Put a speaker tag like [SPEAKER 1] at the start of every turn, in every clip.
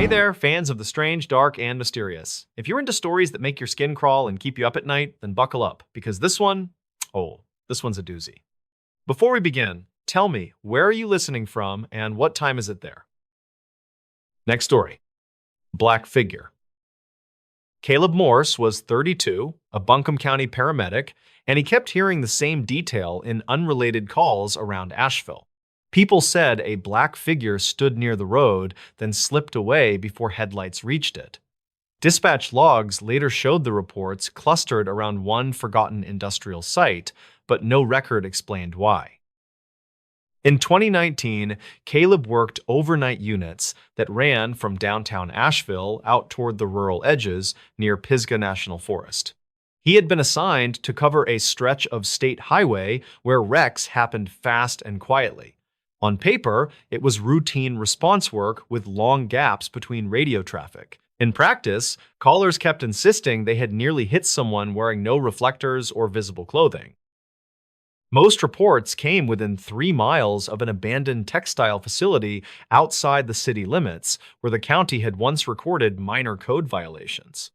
[SPEAKER 1] there, fans of the strange, dark, and mysterious. If you're into stories that make your skin crawl and keep you up at night, then buckle up, because this one's a doozy. Before we begin, tell me, where are you listening from and what time is it there? Next story. Black Figure. Caleb Morse was 32, a Buncombe County paramedic, and he kept hearing the same detail in unrelated calls around Asheville. People said a black figure stood near the road, then slipped away before headlights reached it. Dispatch logs later showed the reports clustered around one forgotten industrial site, but no record explained why. In 2019, Caleb worked overnight units that ran from downtown Asheville out toward the rural edges near Pisgah National Forest. He had been assigned to cover a stretch of state highway where wrecks happened fast and quietly. On paper, it was routine response work with long gaps between radio traffic. In practice, callers kept insisting they had nearly hit someone wearing no reflectors or visible clothing. Most reports came within 3 miles of an abandoned textile facility outside the city limits, where the county had once recorded minor code violations.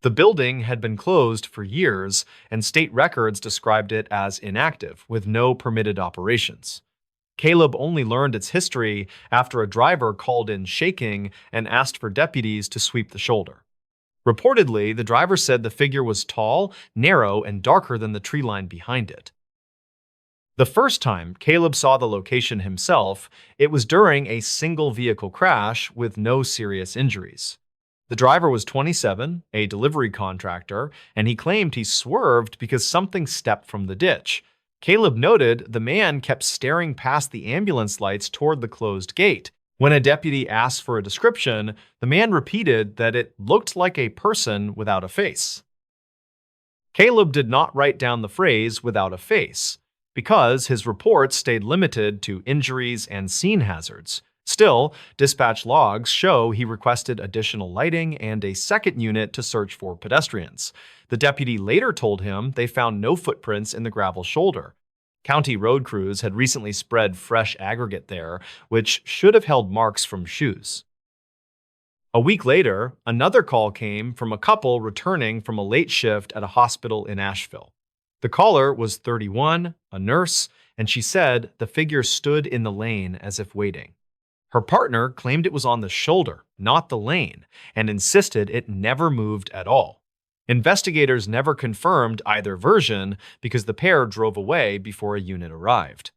[SPEAKER 1] The building had been closed for years, and state records described it as inactive, with no permitted operations. Caleb only learned its history after a driver called in shaking and asked for deputies to sweep the shoulder. Reportedly, the driver said the figure was tall, narrow, and darker than the tree line behind it. The first time Caleb saw the location himself, it was during a single-vehicle crash with no serious injuries. The driver was 27, a delivery contractor, and he claimed he swerved because something stepped from the ditch. Caleb noted the man kept staring past the ambulance lights toward the closed gate. When a deputy asked for a description, the man repeated that it looked like a person without a face. Caleb did not write down the phrase "without a face," because his reports stayed limited to injuries and scene hazards. Still, dispatch logs show he requested additional lighting and a second unit to search for pedestrians. The deputy later told him they found no footprints in the gravel shoulder. County road crews had recently spread fresh aggregate there, which should have held marks from shoes. A week later, another call came from a couple returning from a late shift at a hospital in Asheville. The caller was 31, a nurse, and she said the figure stood in the lane as if waiting. Her partner claimed it was on the shoulder, not the lane, and insisted it never moved at all. Investigators never confirmed either version because the pair drove away before a unit arrived.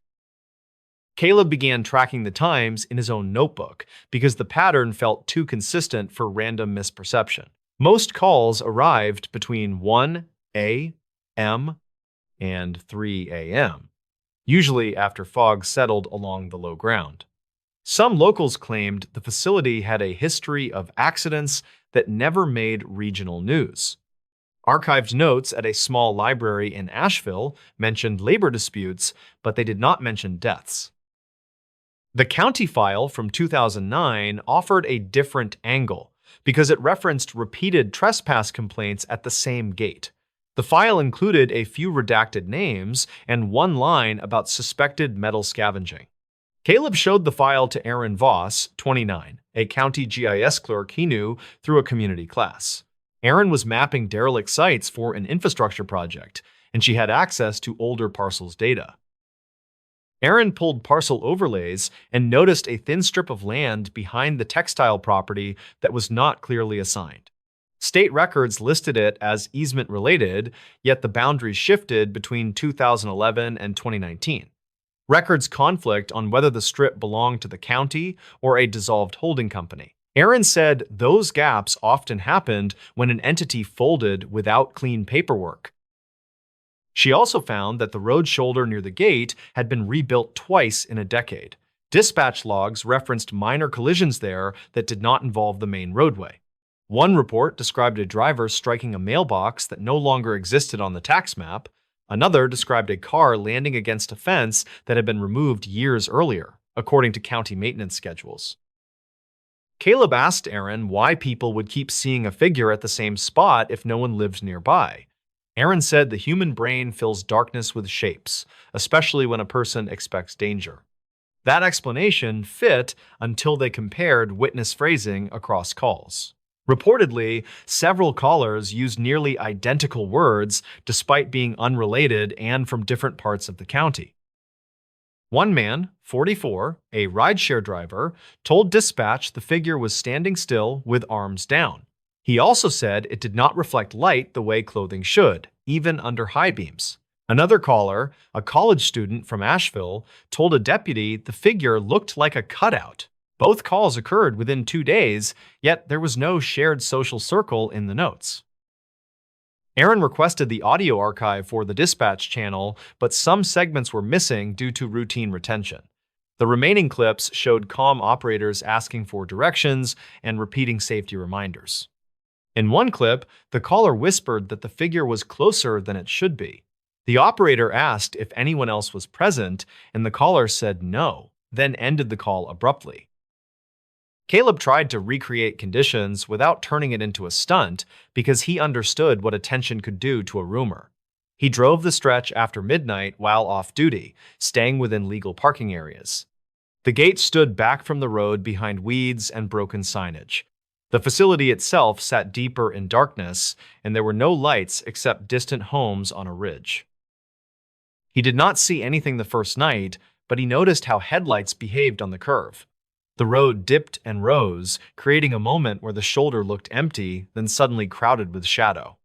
[SPEAKER 1] Caleb began tracking the times in his own notebook because the pattern felt too consistent for random misperception. Most calls arrived between 1 a.m. and 3 a.m., usually after fog settled along the low ground. Some locals claimed the facility had a history of accidents that never made regional news. Archived notes at a small library in Asheville mentioned labor disputes, but they did not mention deaths. The county file from 2009 offered a different angle because it referenced repeated trespass complaints at the same gate. The file included a few redacted names and one line about suspected metal scavenging. Caleb showed the file to Aaron Voss, 29, a county GIS clerk he knew through a community class. Aaron was mapping derelict sites for an infrastructure project, and she had access to older parcels data. Aaron pulled parcel overlays and noticed a thin strip of land behind the textile property that was not clearly assigned. State records listed it as easement-related, yet the boundaries shifted between 2011 and 2019. Records conflict on whether the strip belonged to the county or a dissolved holding company. Aaron said those gaps often happened when an entity folded without clean paperwork. She also found that the road shoulder near the gate had been rebuilt twice in a decade. Dispatch logs referenced minor collisions there that did not involve the main roadway. One report described a driver striking a mailbox that no longer existed on the tax map. Another described a car landing against a fence that had been removed years earlier, according to county maintenance schedules. Caleb asked Aaron why people would keep seeing a figure at the same spot if no one lived nearby. Aaron said the human brain fills darkness with shapes, especially when a person expects danger. That explanation fit until they compared witness phrasing across calls. Reportedly, several callers used nearly identical words despite being unrelated and from different parts of the county. One man, 44, a rideshare driver, told dispatch the figure was standing still with arms down. He also said it did not reflect light the way clothing should, even under high beams. Another caller, a college student from Asheville, told a deputy the figure looked like a cutout. Both calls occurred within 2 days, yet there was no shared social circle in the notes. Aaron requested the audio archive for the dispatch channel, but some segments were missing due to routine retention. The remaining clips showed comm operators asking for directions and repeating safety reminders. In one clip, the caller whispered that the figure was closer than it should be. The operator asked if anyone else was present, and the caller said no, then ended the call abruptly. Caleb tried to recreate conditions without turning it into a stunt because he understood what attention could do to a rumor. He drove the stretch after midnight while off duty, staying within legal parking areas. The gate stood back from the road behind weeds and broken signage. The facility itself sat deeper in darkness, and there were no lights except distant homes on a ridge. He did not see anything the first night, but he noticed how headlights behaved on the curve. The road dipped and rose, creating a moment where the shoulder looked empty, then suddenly crowded with shadow.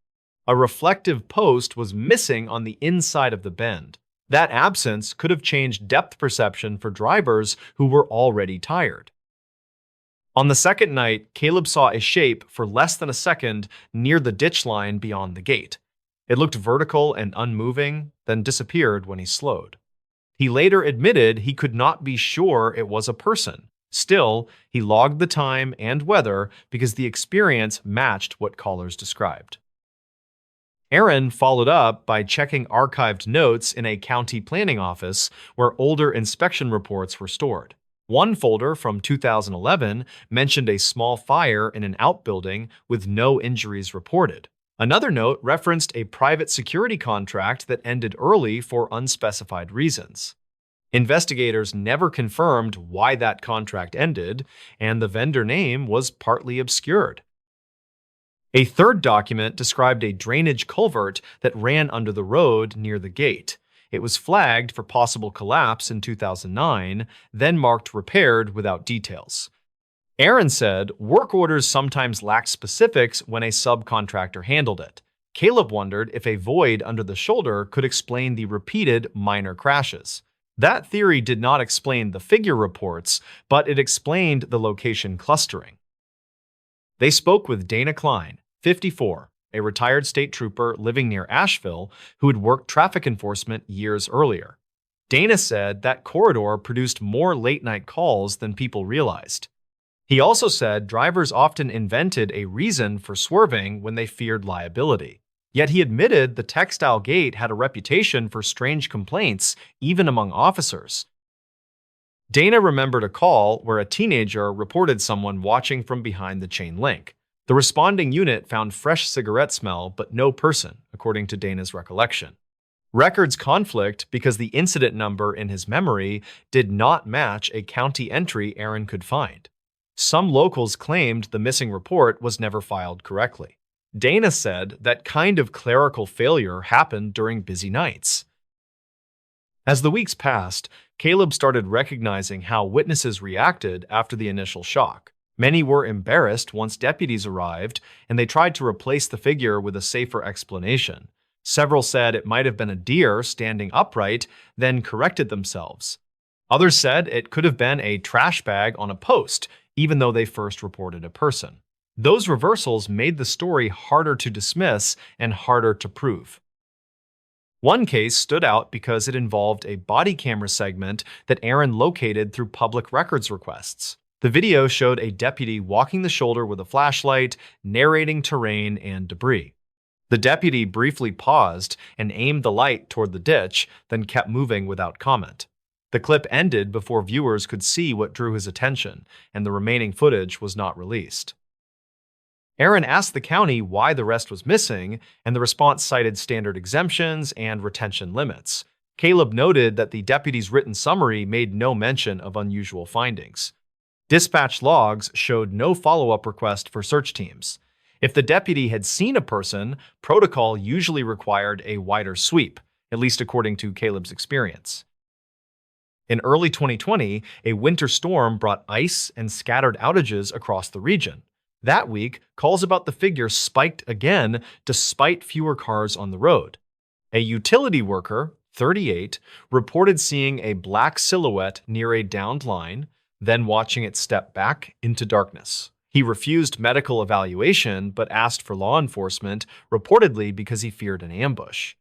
[SPEAKER 1] A reflective post was missing on the inside of the bend. That absence could have changed depth perception for drivers who were already tired. On the second night, Caleb saw a shape for less than a second near the ditch line beyond the gate. It looked vertical and unmoving, then disappeared when he slowed. He later admitted he could not be sure it was a person. Still, he logged the time and weather because the experience matched what callers described. Aaron followed up by checking archived notes in a county planning office where older inspection reports were stored. One folder from 2011 mentioned a small fire in an outbuilding with no injuries reported. Another note referenced a private security contract that ended early for unspecified reasons. Investigators never confirmed why that contract ended, and the vendor name was partly obscured. A third document described a drainage culvert that ran under the road near the gate. It was flagged for possible collapse in 2009, then marked repaired without details. Aaron said work orders sometimes lacked specifics when a subcontractor handled it. Caleb wondered if a void under the shoulder could explain the repeated minor crashes. That theory did not explain the figure reports, but it explained the location clustering. They spoke with Dana Klein, 54, a retired state trooper living near Asheville who had worked traffic enforcement years earlier. Dana said that corridor produced more late-night calls than people realized. He also said drivers often invented a reason for swerving when they feared liability. Yet he admitted the textile gate had a reputation for strange complaints, even among officers. Dana remembered a call where a teenager reported someone watching from behind the chain link. The responding unit found fresh cigarette smell, but no person, according to Dana's recollection. Records conflict because the incident number in his memory did not match a county entry Aaron could find. Some locals claimed the missing report was never filed correctly. Dana said that kind of clerical failure happened during busy nights. As the weeks passed, Caleb started recognizing how witnesses reacted after the initial shock. Many were embarrassed once deputies arrived, and they tried to replace the figure with a safer explanation. Several said it might have been a deer standing upright, then corrected themselves. Others said it could have been a trash bag on a post, even though they first reported a person. Those reversals made the story harder to dismiss and harder to prove. One case stood out because it involved a body camera segment that Aaron located through public records requests. The video showed a deputy walking the shoulder with a flashlight, narrating terrain and debris. The deputy briefly paused and aimed the light toward the ditch, then kept moving without comment. The clip ended before viewers could see what drew his attention, and the remaining footage was not released. Aaron asked the county why the rest was missing, and the response cited standard exemptions and retention limits. Caleb noted that the deputy's written summary made no mention of unusual findings. Dispatch logs showed no follow-up request for search teams. If the deputy had seen a person, protocol usually required a wider sweep, at least according to Caleb's experience. In early 2020, a winter storm brought ice and scattered outages across the region. That week, calls about the figure spiked again despite fewer cars on the road. A utility worker, 38, reported seeing a black silhouette near a downed line, then watching it step back into darkness. He refused medical evaluation but asked for law enforcement, reportedly because he feared an ambush.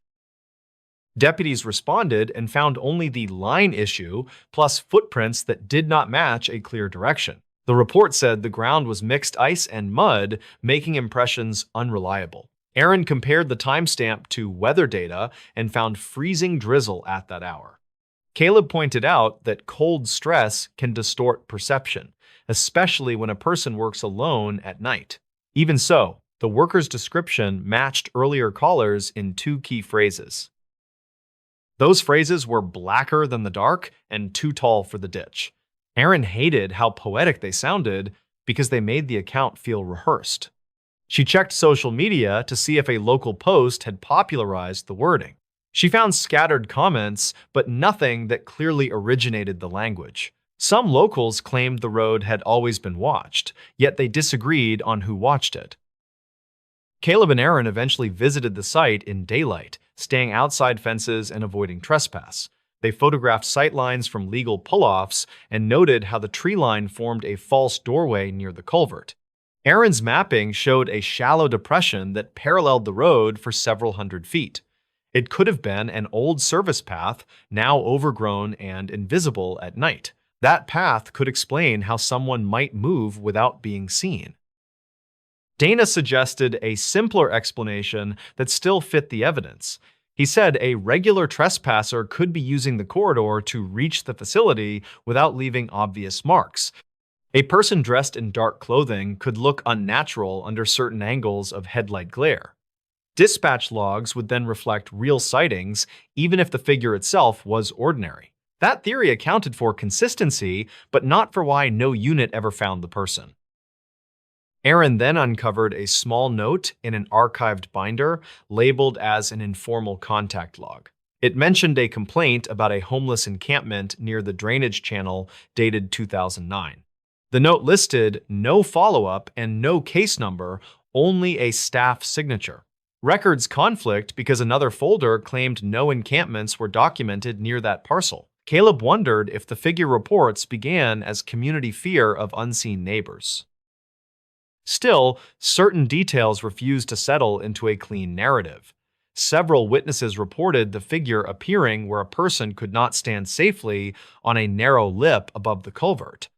[SPEAKER 1] Deputies responded and found only the line issue plus footprints that did not match a clear direction. The report said the ground was mixed ice and mud, making impressions unreliable. Aaron compared the timestamp to weather data and found freezing drizzle at that hour. Caleb pointed out that cold stress can distort perception, especially when a person works alone at night. Even so, the worker's description matched earlier callers in two key phrases. Those phrases were blacker than the dark and too tall for the ditch. Aaron hated how poetic they sounded because they made the account feel rehearsed. She checked social media to see if a local post had popularized the wording. She found scattered comments, but nothing that clearly originated the language. Some locals claimed the road had always been watched, yet they disagreed on who watched it. Caleb and Aaron eventually visited the site in daylight, staying outside fences and avoiding trespass. They photographed sightlines from legal pull-offs and noted how the tree line formed a false doorway near the culvert. Aaron's mapping showed a shallow depression that paralleled the road for several hundred feet. It could have been an old service path, now overgrown and invisible at night. That path could explain how someone might move without being seen. Dana suggested a simpler explanation that still fit the evidence. He said a regular trespasser could be using the corridor to reach the facility without leaving obvious marks. A person dressed in dark clothing could look unnatural under certain angles of headlight glare. Dispatch logs would then reflect real sightings, even if the figure itself was ordinary. That theory accounted for consistency, but not for why no unit ever found the person. Aaron then uncovered a small note in an archived binder labeled as an informal contact log. It mentioned a complaint about a homeless encampment near the drainage channel dated 2009. The note listed no follow-up and no case number, only a staff signature. Records conflict because another folder claimed no encampments were documented near that parcel. Caleb wondered if the figure reports began as community fear of unseen neighbors. Still, certain details refused to settle into a clean narrative. Several witnesses reported the figure appearing where a person could not stand safely on a narrow lip above the culvert.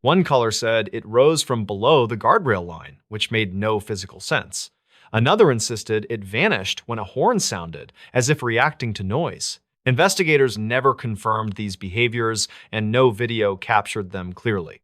[SPEAKER 1] One caller said it rose from below the guardrail line, which made no physical sense. Another insisted it vanished when a horn sounded, as if reacting to noise. Investigators never confirmed these behaviors, and no video captured them clearly.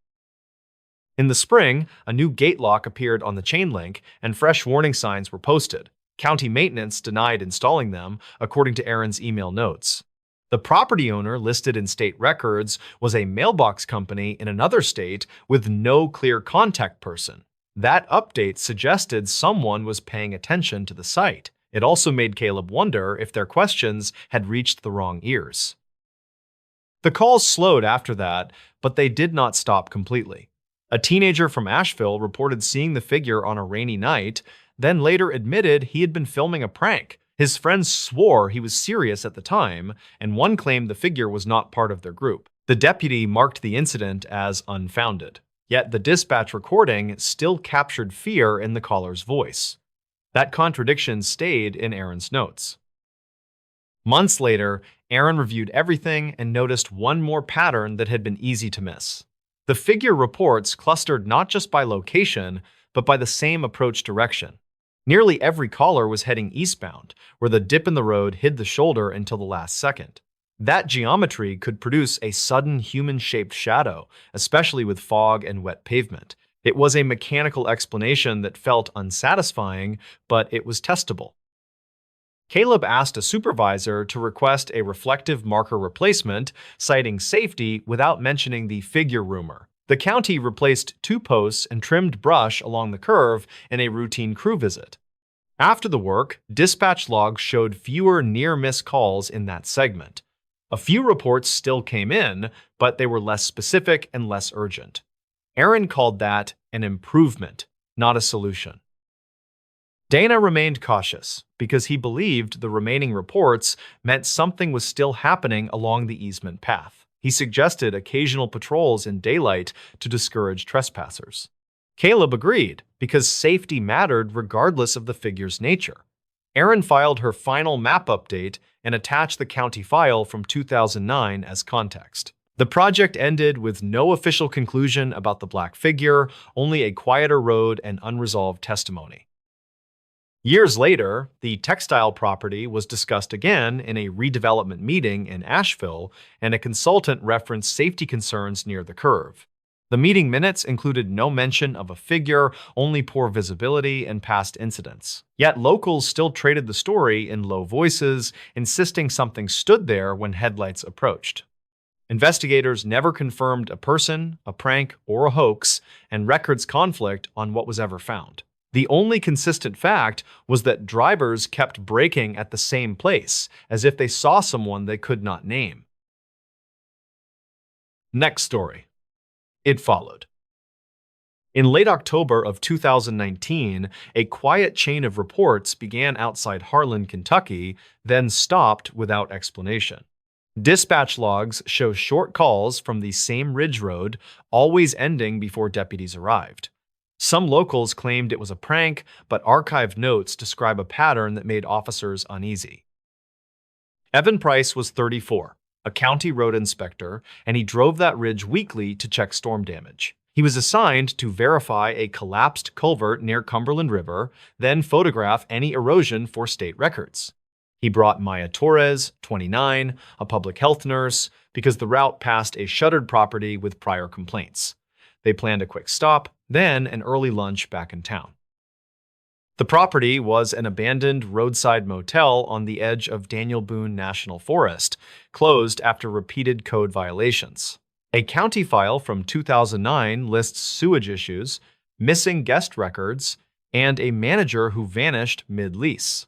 [SPEAKER 1] In the spring, a new gate lock appeared on the chain link, and fresh warning signs were posted. County maintenance denied installing them, according to Aaron's email notes. The property owner listed in state records was a mailbox company in another state with no clear contact person. That update suggested someone was paying attention to the site. It also made Caleb wonder if their questions had reached the wrong ears. The calls slowed after that, but they did not stop completely. A teenager from Asheville reported seeing the figure on a rainy night, then later admitted he had been filming a prank. His friends swore he was serious at the time, and one claimed the figure was not part of their group. The deputy marked the incident as unfounded. Yet the dispatch recording still captured fear in the caller's voice. That contradiction stayed in Aaron's notes. Months later, Aaron reviewed everything and noticed one more pattern that had been easy to miss. The figure reports clustered not just by location, but by the same approach direction. Nearly every caller was heading eastbound, where the dip in the road hid the shoulder until the last second. That geometry could produce a sudden human-shaped shadow, especially with fog and wet pavement. It was a mechanical explanation that felt unsatisfying, but it was testable. Caleb asked a supervisor to request a reflective marker replacement, citing safety without mentioning the figure rumor. The county replaced 2 posts and trimmed brush along the curve in a routine crew visit. After the work, dispatch logs showed fewer near-miss calls in that segment. A few reports still came in, but they were less specific and less urgent. Aaron called that an improvement, not a solution. Dana remained cautious because he believed the remaining reports meant something was still happening along the easement path. He suggested occasional patrols in daylight to discourage trespassers. Caleb agreed because safety mattered regardless of the figure's nature. Aaron filed her final map update and attached the county file from 2009 as context. The project ended with no official conclusion about the black figure, only a quieter road and unresolved testimony. Years later, the textile property was discussed again in a redevelopment meeting in Asheville, and a consultant referenced safety concerns near the curve. The meeting minutes included no mention of a figure, only poor visibility and past incidents. Yet locals still traded the story in low voices, insisting something stood there when headlights approached. Investigators never confirmed a person, a prank, or a hoax, and records conflict on what was ever found. The only consistent fact was that drivers kept braking at the same place, as if they saw someone they could not name. Next story. It followed. In late October of 2019, a quiet chain of reports began outside Harlan, Kentucky, then stopped without explanation. Dispatch logs show short calls from the same ridge road, always ending before deputies arrived. Some locals claimed it was a prank, but archived notes describe a pattern that made officers uneasy. Evan Price was 34, a county road inspector, and he drove that ridge weekly to check storm damage. He was assigned to verify a collapsed culvert near Cumberland River, then photograph any erosion for state records. He brought Maya Torres, 29, a public health nurse, because the route passed a shuttered property with prior complaints. They planned a quick stop, then an early lunch back in town. The property was an abandoned roadside motel on the edge of Daniel Boone National Forest, closed after repeated code violations. A county file from 2009 lists sewage issues, missing guest records, and a manager who vanished mid-lease.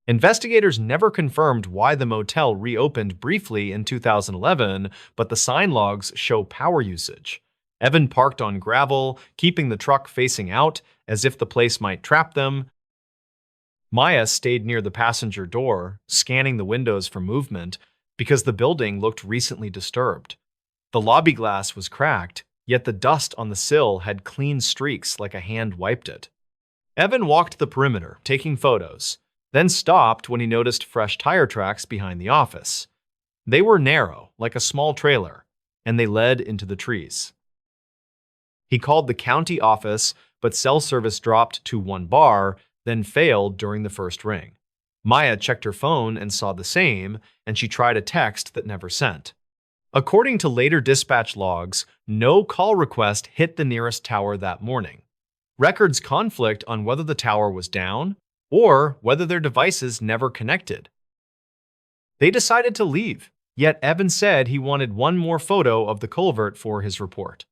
[SPEAKER 1] Investigators never confirmed why the motel reopened briefly in 2011, but the sign logs show power usage. Evan parked on gravel, keeping the truck facing out, as if the place might trap them. Maya stayed near the passenger door, scanning the windows for movement, because the building looked recently disturbed. The lobby glass was cracked, yet the dust on the sill had clean streaks like a hand wiped it. Evan walked the perimeter, taking photos, then stopped when he noticed fresh tire tracks behind the office. They were narrow, like a small trailer, and they led into the trees. He called the county office, but cell service dropped to 1 bar, then failed during the first ring. Maya checked her phone and saw the same, and she tried a text that never sent. According to later dispatch logs, no call request hit the nearest tower that morning. Records conflict on whether the tower was down or whether their devices never connected. They decided to leave, yet Evan said he wanted one more photo of the culvert for his report.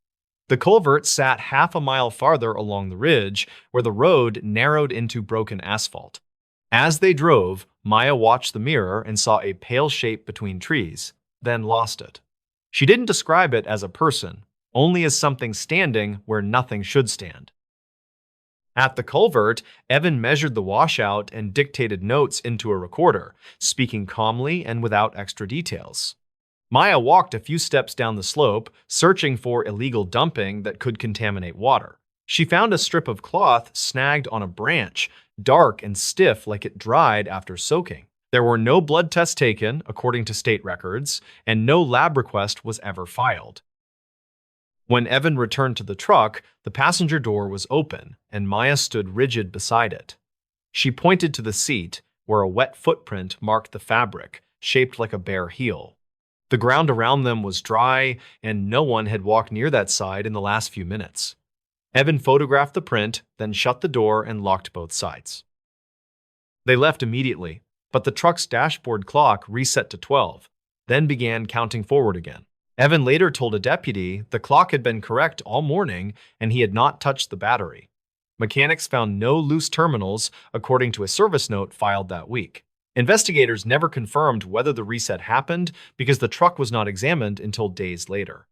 [SPEAKER 1] The culvert sat half a mile farther along the ridge, where the road narrowed into broken asphalt. As they drove, Maya watched the mirror and saw a pale shape between trees, then lost it. She didn't describe it as a person, only as something standing where nothing should stand. At the culvert, Evan measured the washout and dictated notes into a recorder, speaking calmly and without extra details. Maya walked a few steps down the slope, searching for illegal dumping that could contaminate water. She found a strip of cloth snagged on a branch, dark and stiff like it dried after soaking. There were no blood tests taken, according to state records, and no lab request was ever filed. When Evan returned to the truck, the passenger door was open, and Maya stood rigid beside it. She pointed to the seat, where a wet footprint marked the fabric, shaped like a bare heel. The ground around them was dry, and no one had walked near that side in the last few minutes. Evan photographed the print, then shut the door and locked both sides. They left immediately, but the truck's dashboard clock reset to 12, then began counting forward again. Evan later told a deputy the clock had been correct all morning and he had not touched the battery. Mechanics found no loose terminals, according to a service note filed that week. Investigators never confirmed whether the reset happened because the truck was not examined until days later.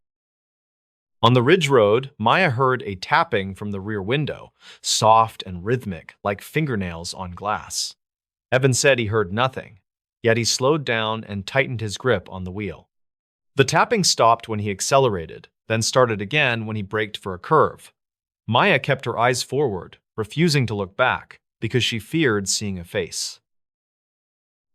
[SPEAKER 1] On the Ridge Road, Maya heard a tapping from the rear window, soft and rhythmic, like fingernails on glass. Evan said he heard nothing, yet he slowed down and tightened his grip on the wheel. The tapping stopped when he accelerated, then started again when he braked for a curve. Maya kept her eyes forward, refusing to look back, because she feared seeing a face.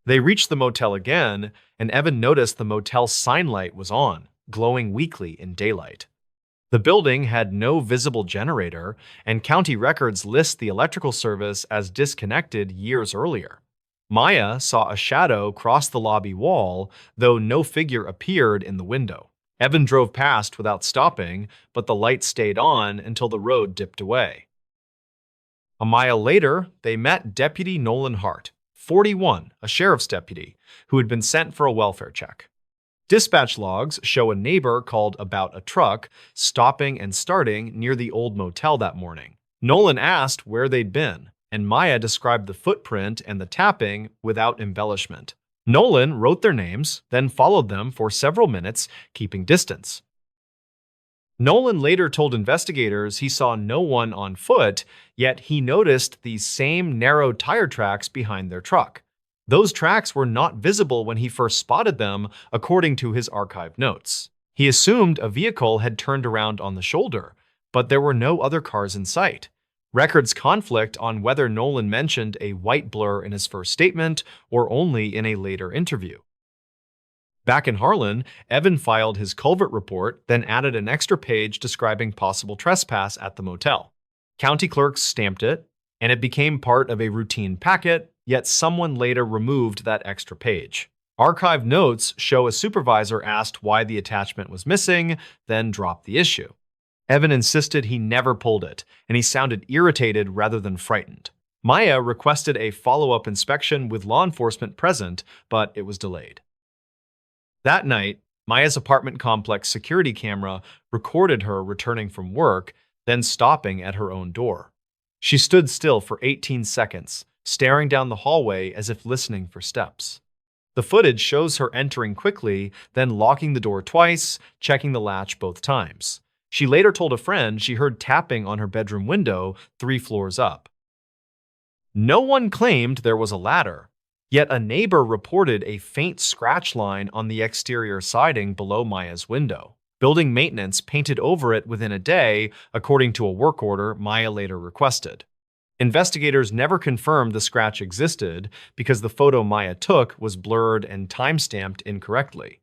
[SPEAKER 1] They reached the motel again, and Evan noticed the motel sign light was on, glowing weakly in daylight. The building had no visible generator, and county records list the electrical service as disconnected years earlier. Maya saw a shadow cross the lobby wall, though no figure appeared in the window. Evan drove past without stopping, but the light stayed on until the road dipped away. A mile later, they met Deputy Nolan Hart, 41, a sheriff's deputy, who had been sent for a welfare check. Dispatch logs show a neighbor called about a truck stopping and starting near the old motel that morning. Nolan asked where they'd been, and Maya described the footprint and the tapping without embellishment. Nolan wrote their names, then followed them for several minutes, keeping distance. Nolan later told investigators he saw no one on foot, yet he noticed these same narrow tire tracks behind their truck. Those tracks were not visible when he first spotted them, according to his archived notes. He assumed a vehicle had turned around on the shoulder, but there were no other cars in sight. Records conflict on whether Nolan mentioned a white blur in his first statement or only in a later interview. Back in Harlan, Evan filed his culvert report, then added an extra page describing possible trespass at the motel. County clerks stamped it, and it became part of a routine packet, yet someone later removed that extra page. Archived notes show a supervisor asked why the attachment was missing, then dropped the issue. Evan insisted he never pulled it, and he sounded irritated rather than frightened. Maya requested a follow-up inspection with law enforcement present, but it was delayed. That night, Maya's apartment complex security camera recorded her returning from work, then stopping at her own door. She stood still for 18 seconds, staring down the hallway as if listening for steps. The footage shows her entering quickly, then locking the door twice, checking the latch both times. She later told a friend she heard tapping on her bedroom window 3 floors up. No one claimed there was a ladder, yet a neighbor reported a faint scratch line on the exterior siding below Maya's window. Building maintenance painted over it within a day, according to a work order Maya later requested. Investigators never confirmed the scratch existed because the photo Maya took was blurred and time-stamped incorrectly.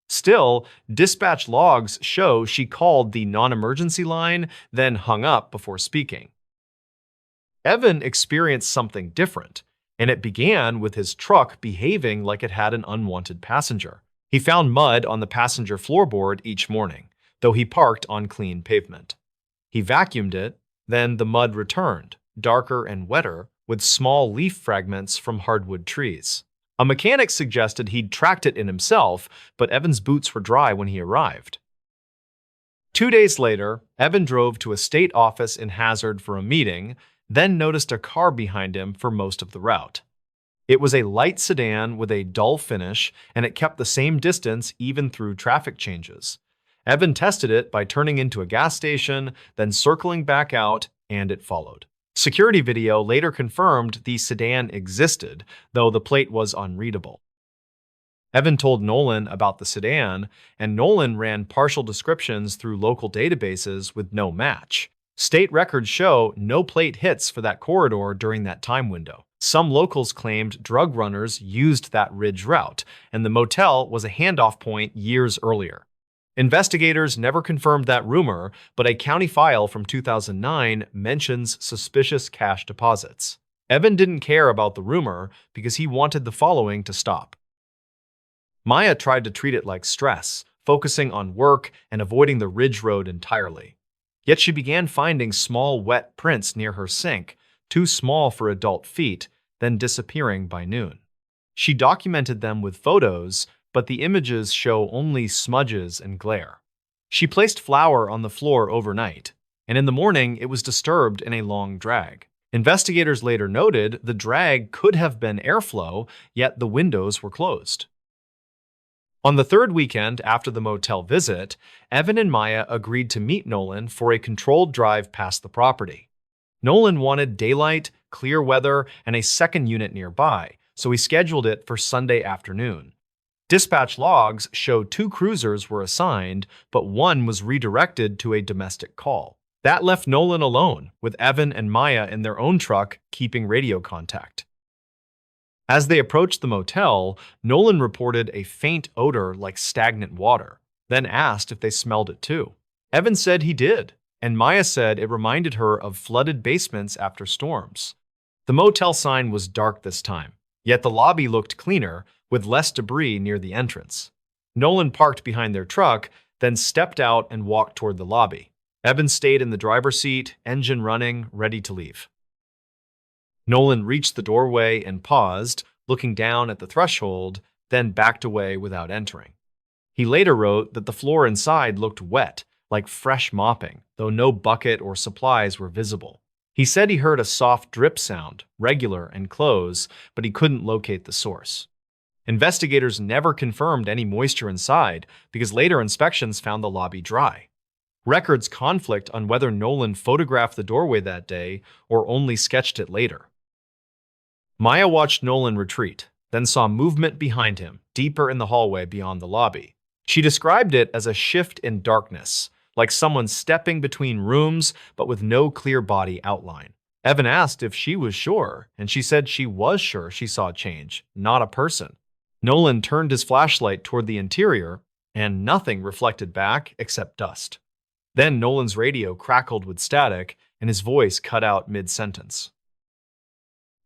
[SPEAKER 1] Still, dispatch logs show she called the non-emergency line, then hung up before speaking. Evan experienced something different, and it began with his truck behaving like it had an unwanted passenger. He found mud on the passenger floorboard each morning, though he parked on clean pavement. He vacuumed it, then the mud returned, darker and wetter, with small leaf fragments from hardwood trees. A mechanic suggested he'd tracked it in himself, but Evan's boots were dry when he arrived. 2 days later, Evan drove to a state office in Hazard for a meeting, then noticed a car behind him for most of the route. It was a light sedan with a dull finish, and it kept the same distance even through traffic changes. Evan tested it by turning into a gas station, then circling back out, and it followed. Security video later confirmed the sedan existed, though the plate was unreadable. Evan told Nolan about the sedan, and Nolan ran partial descriptions through local databases with no match. State records show no plate hits for that corridor during that time window. Some locals claimed drug runners used that ridge route, and the motel was a handoff point years earlier. Investigators never confirmed that rumor, but a county file from 2009 mentions suspicious cash deposits. Evan didn't care about the rumor because he wanted the following to stop. Maya tried to treat it like stress, focusing on work and avoiding the ridge road entirely. Yet she began finding small wet prints near her sink, too small for adult feet, then disappearing by noon. She documented them with photos, but the images show only smudges and glare. She placed flour on the floor overnight, and in the morning it was disturbed in a long drag. Investigators later noted the drag could have been airflow, yet the windows were closed. On the third weekend after the motel visit, Evan and Maya agreed to meet Nolan for a controlled drive past the property. Nolan wanted daylight, clear weather, and a second unit nearby, so he scheduled it for Sunday afternoon. Dispatch logs showed 2 cruisers were assigned, but one was redirected to a domestic call. That left Nolan alone, with Evan and Maya in their own truck keeping radio contact. As they approached the motel, Nolan reported a faint odor like stagnant water, then asked if they smelled it too. Evan said he did, and Maya said it reminded her of flooded basements after storms. The motel sign was dark this time, yet the lobby looked cleaner, with less debris near the entrance. Nolan parked behind their truck, then stepped out and walked toward the lobby. Evan stayed in the driver's seat, engine running, ready to leave. Nolan reached the doorway and paused, looking down at the threshold, then backed away without entering. He later wrote that the floor inside looked wet, like fresh mopping, though no bucket or supplies were visible. He said he heard a soft drip sound, regular and close, but he couldn't locate the source. Investigators never confirmed any moisture inside because later inspections found the lobby dry. Records conflict on whether Nolan photographed the doorway that day or only sketched it later. Maya watched Nolan retreat, then saw movement behind him, deeper in the hallway beyond the lobby. She described it as a shift in darkness, like someone stepping between rooms but with no clear body outline. Evan asked if she was sure, and she said she was sure she saw change, not a person. Nolan turned his flashlight toward the interior, and nothing reflected back except dust. Then Nolan's radio crackled with static, and his voice cut out mid-sentence.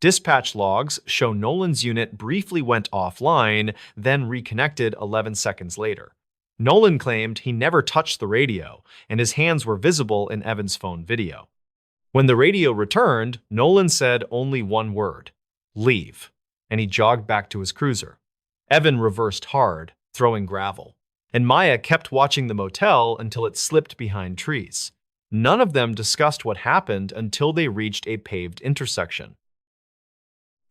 [SPEAKER 1] Dispatch logs show Nolan's unit briefly went offline, then reconnected 11 seconds later. Nolan claimed he never touched the radio, and his hands were visible in Evan's phone video. When the radio returned, Nolan said only one word, "Leave," and he jogged back to his cruiser. Evan reversed hard, throwing gravel, and Maya kept watching the motel until it slipped behind trees. None of them discussed what happened until they reached a paved intersection.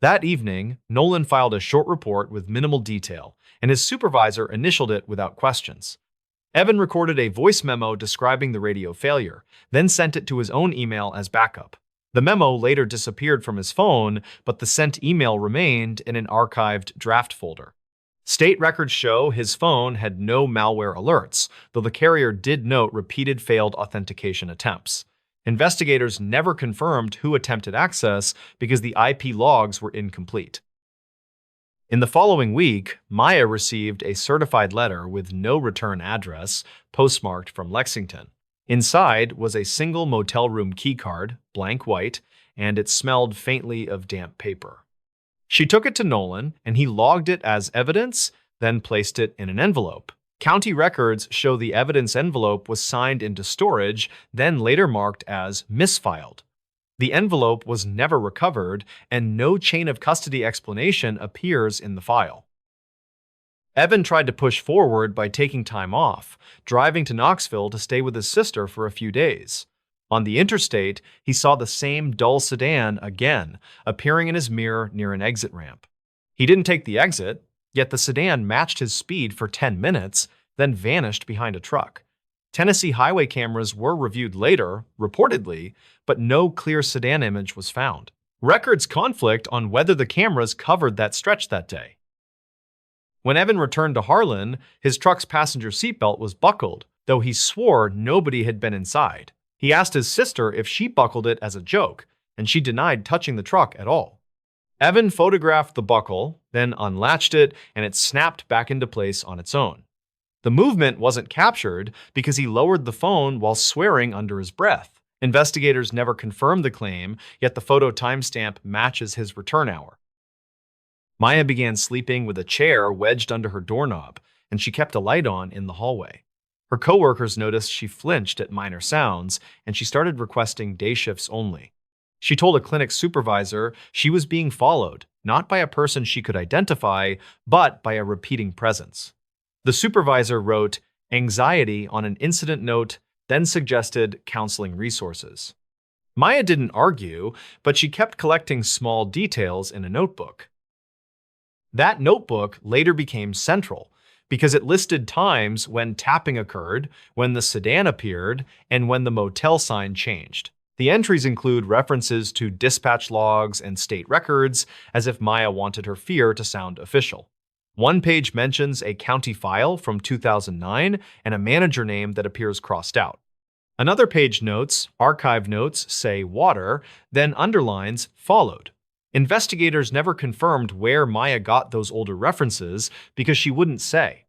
[SPEAKER 1] That evening, Nolan filed a short report with minimal detail, and his supervisor initialed it without questions. Evan recorded a voice memo describing the radio failure, then sent it to his own email as backup. The memo later disappeared from his phone, but the sent email remained in an archived draft folder. State records show his phone had no malware alerts, though the carrier did note repeated failed authentication attempts. Investigators never confirmed who attempted access because the IP logs were incomplete. In the following week, Maya received a certified letter with no return address, postmarked from Lexington. Inside was a single motel room keycard, blank white, and it smelled faintly of damp paper. She took it to Nolan, and he logged it as evidence, then placed it in an envelope. County records show the evidence envelope was signed into storage, then later marked as misfiled. The envelope was never recovered, and no chain of custody explanation appears in the file. Evan tried to push forward by taking time off, driving to Knoxville to stay with his sister for a few days. On the interstate, he saw the same dull sedan again, appearing in his mirror near an exit ramp. He didn't take the exit, yet the sedan matched his speed for 10 minutes, then vanished behind a truck. Tennessee highway cameras were reviewed later, reportedly, but no clear sedan image was found. Records conflict on whether the cameras covered that stretch that day. When Evan returned to Harlan, his truck's passenger seatbelt was buckled, though he swore nobody had been inside. He asked his sister if she buckled it as a joke, and she denied touching the truck at all. Evan photographed the buckle, then unlatched it, and it snapped back into place on its own. The movement wasn't captured because he lowered the phone while swearing under his breath. Investigators never confirmed the claim, yet the photo timestamp matches his return hour. Maya began sleeping with a chair wedged under her doorknob, and she kept a light on in the hallway. Her coworkers noticed she flinched at minor sounds, and she started requesting day shifts only. She told a clinic supervisor she was being followed, not by a person she could identify, but by a repeating presence. The supervisor wrote anxiety on an incident note, then suggested counseling resources. Maya didn't argue, but she kept collecting small details in a notebook. That notebook later became central because it listed times when tapping occurred, when the sedan appeared, and when the motel sign changed. The entries include references to dispatch logs and state records, as if Maya wanted her fear to sound official. One page mentions a county file from 2009 and a manager name that appears crossed out. Another page notes, archive notes say water, then underlines followed. Investigators never confirmed where Maya got those older references because she wouldn't say.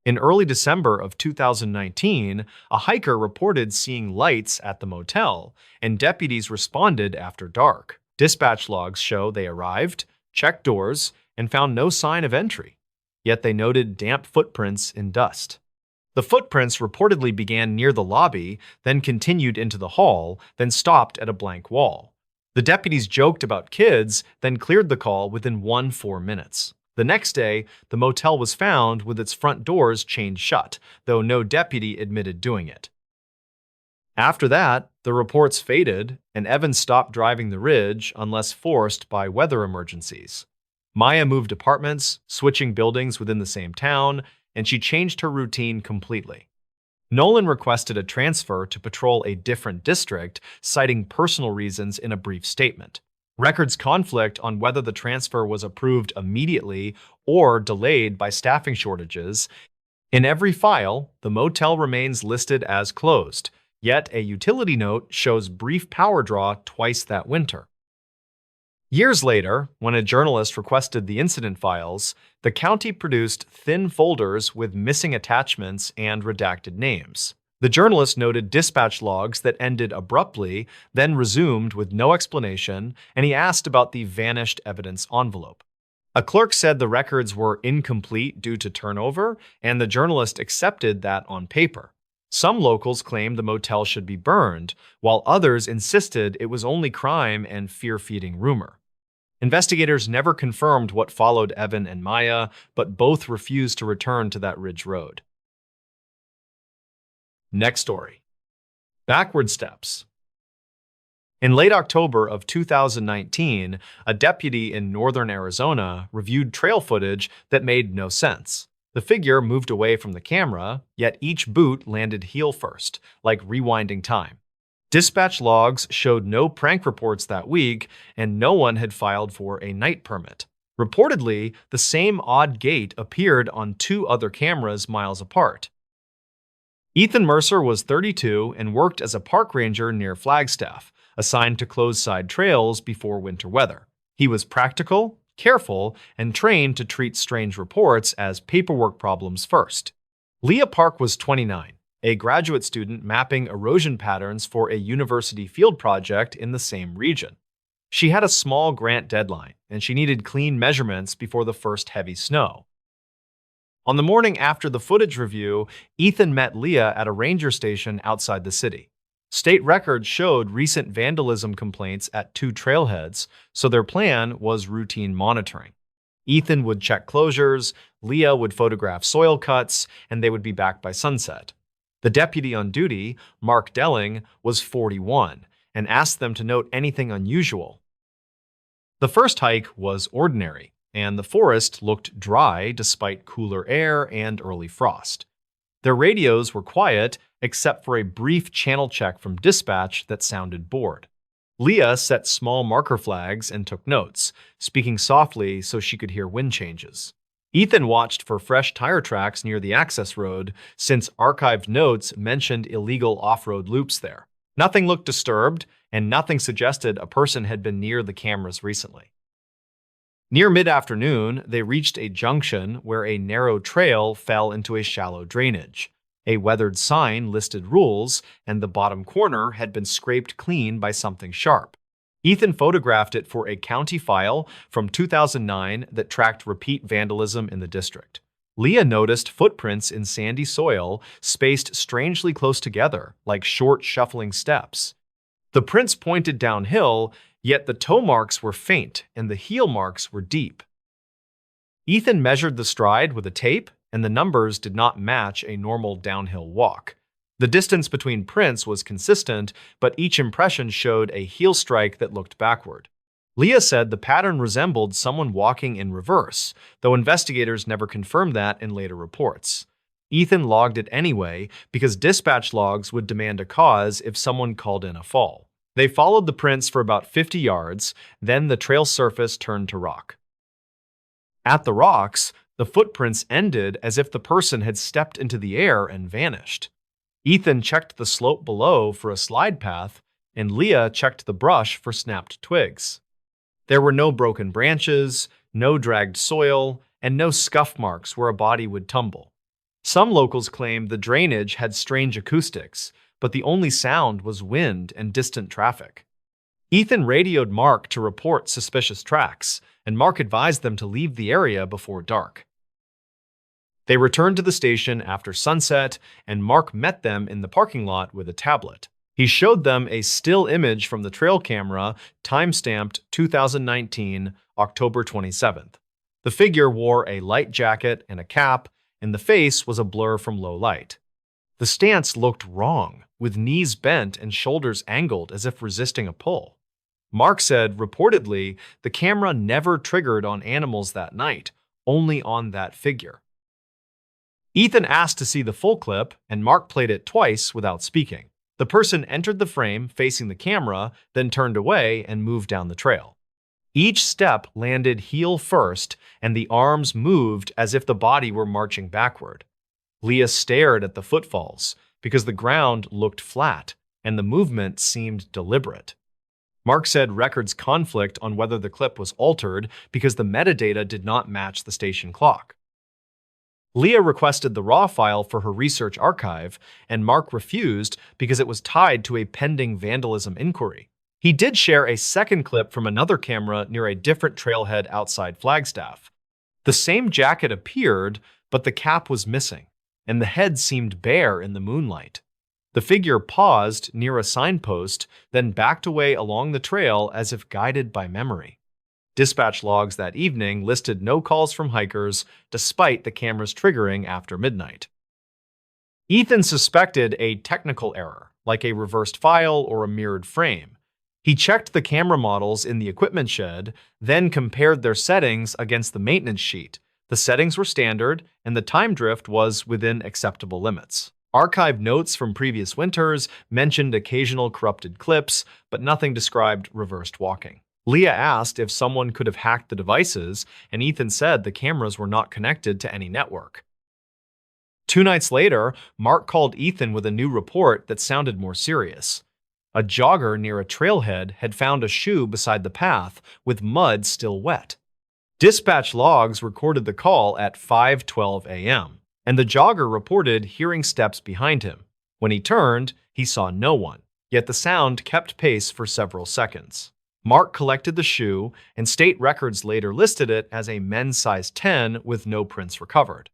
[SPEAKER 1] In early December of 2019, a hiker reported seeing lights at the motel, and deputies responded after dark. Dispatch logs show they arrived, checked doors, and found no sign of entry. Yet they noted damp footprints in dust. The footprints reportedly began near the lobby, then continued into the hall, then stopped at a blank wall. The deputies joked about kids, then cleared the call within 4 minutes. The next day, the motel was found with its front doors chained shut, though no deputy admitted doing it. After that, the reports faded, and Evans stopped driving the ridge unless forced by weather emergencies. Maya moved apartments, switching buildings within the same town, and she changed her routine completely. Nolan requested a transfer to patrol a different district, citing personal reasons in a brief statement. Records conflict on whether the transfer was approved immediately or delayed by staffing shortages. In every file, the motel remains listed as closed, yet a utility note shows brief power draw twice that winter. Years later, when a journalist requested the incident files, the county produced thin folders with missing attachments and redacted names. The journalist noted dispatch logs that ended abruptly, then resumed with no explanation, and he asked about the vanished evidence envelope. A clerk said the records were incomplete due to turnover, and the journalist accepted that on paper. Some locals claimed the motel should be burned, while others insisted it was only crime and fear-feeding rumor. Investigators never confirmed what followed Evan and Maya, but both refused to return to that ridge road. Next story. Backward steps. In late October of 2019, a deputy in northern Arizona reviewed trail footage that made no sense. The figure moved away from the camera, yet each boot landed heel first, like rewinding time. Dispatch logs showed no prank reports that week, and no one had filed for a night permit. Reportedly, the same odd gait appeared on 2 other cameras miles apart. Ethan Mercer was 32 and worked as a park ranger near Flagstaff, assigned to close side trails before winter weather. He was practical, careful, and trained to treat strange reports as paperwork problems first. Leah Park was 29. A graduate student mapping erosion patterns for a university field project in the same region. She had a small grant deadline, and she needed clean measurements before the first heavy snow. On the morning after the footage review, Ethan met Leah at a ranger station outside the city. State records showed recent vandalism complaints at 2 trailheads, so their plan was routine monitoring. Ethan would check closures, Leah would photograph soil cuts, and they would be back by sunset. The deputy on duty, Mark Delling, was 41 and asked them to note anything unusual. The first hike was ordinary, and the forest looked dry despite cooler air and early frost. Their radios were quiet except for a brief channel check from dispatch that sounded bored. Leah set small marker flags and took notes, speaking softly so she could hear wind changes. Ethan watched for fresh tire tracks near the access road, since archived notes mentioned illegal off-road loops there. Nothing looked disturbed, and nothing suggested a person had been near the cameras recently. Near mid-afternoon, they reached a junction where a narrow trail fell into a shallow drainage. A weathered sign listed rules, and the bottom corner had been scraped clean by something sharp. Ethan photographed it for a county file from 2009 that tracked repeat vandalism in the district. Leah noticed footprints in sandy soil spaced strangely close together, like short, shuffling steps. The prints pointed downhill, yet the toe marks were faint and the heel marks were deep. Ethan measured the stride with a tape, and the numbers did not match a normal downhill walk. The distance between prints was consistent, but each impression showed a heel strike that looked backward. Leah said the pattern resembled someone walking in reverse, though investigators never confirmed that in later reports. Ethan logged it anyway because dispatch logs would demand a cause if someone called in a fall. They followed the prints for about 50 yards, then the trail surface turned to rock. At the rocks, the footprints ended as if the person had stepped into the air and vanished. Ethan checked the slope below for a slide path, and Leah checked the brush for snapped twigs. There were no broken branches, no dragged soil, and no scuff marks where a body would tumble. Some locals claimed the drainage had strange acoustics, but the only sound was wind and distant traffic. Ethan radioed Mark to report suspicious tracks, and Mark advised them to leave the area before dark. They returned to the station after sunset, and Mark met them in the parking lot with a tablet. He showed them a still image from the trail camera, time-stamped 2019, October 27th. The figure wore a light jacket and a cap, and the face was a blur from low light. The stance looked wrong, with knees bent and shoulders angled as if resisting a pull. Mark said, reportedly, the camera never triggered on animals that night, only on that figure. Ethan asked to see the full clip, and Mark played it twice without speaking. The person entered the frame facing the camera, then turned away and moved down the trail. Each step landed heel first, and the arms moved as if the body were marching backward. Leah stared at the footfalls because the ground looked flat, and the movement seemed deliberate. Mark said records conflict on whether the clip was altered because the metadata did not match the station clock. Leah requested the raw file for her research archive, and Mark refused because it was tied to a pending vandalism inquiry. He did share a second clip from another camera near a different trailhead outside Flagstaff. The same jacket appeared, but the cap was missing, and the head seemed bare in the moonlight. The figure paused near a signpost, then backed away along the trail as if guided by memory. Dispatch logs that evening listed no calls from hikers, despite the cameras triggering after midnight. Ethan suspected a technical error, like a reversed file or a mirrored frame. He checked the camera models in the equipment shed, then compared their settings against the maintenance sheet. The settings were standard, and the time drift was within acceptable limits. Archived notes from previous winters mentioned occasional corrupted clips, but nothing described reversed walking. Leah asked if someone could have hacked the devices, and Ethan said the cameras were not connected to any network. 2 nights later, Mark called Ethan with a new report that sounded more serious. A jogger near a trailhead had found a shoe beside the path, with mud still wet. Dispatch logs recorded the call at 5:12 a.m., and the jogger reported hearing steps behind him. When he turned, he saw no one, yet the sound kept pace for several seconds. Mark collected the shoe, and state records later listed it as a men's size 10 with no prints recovered.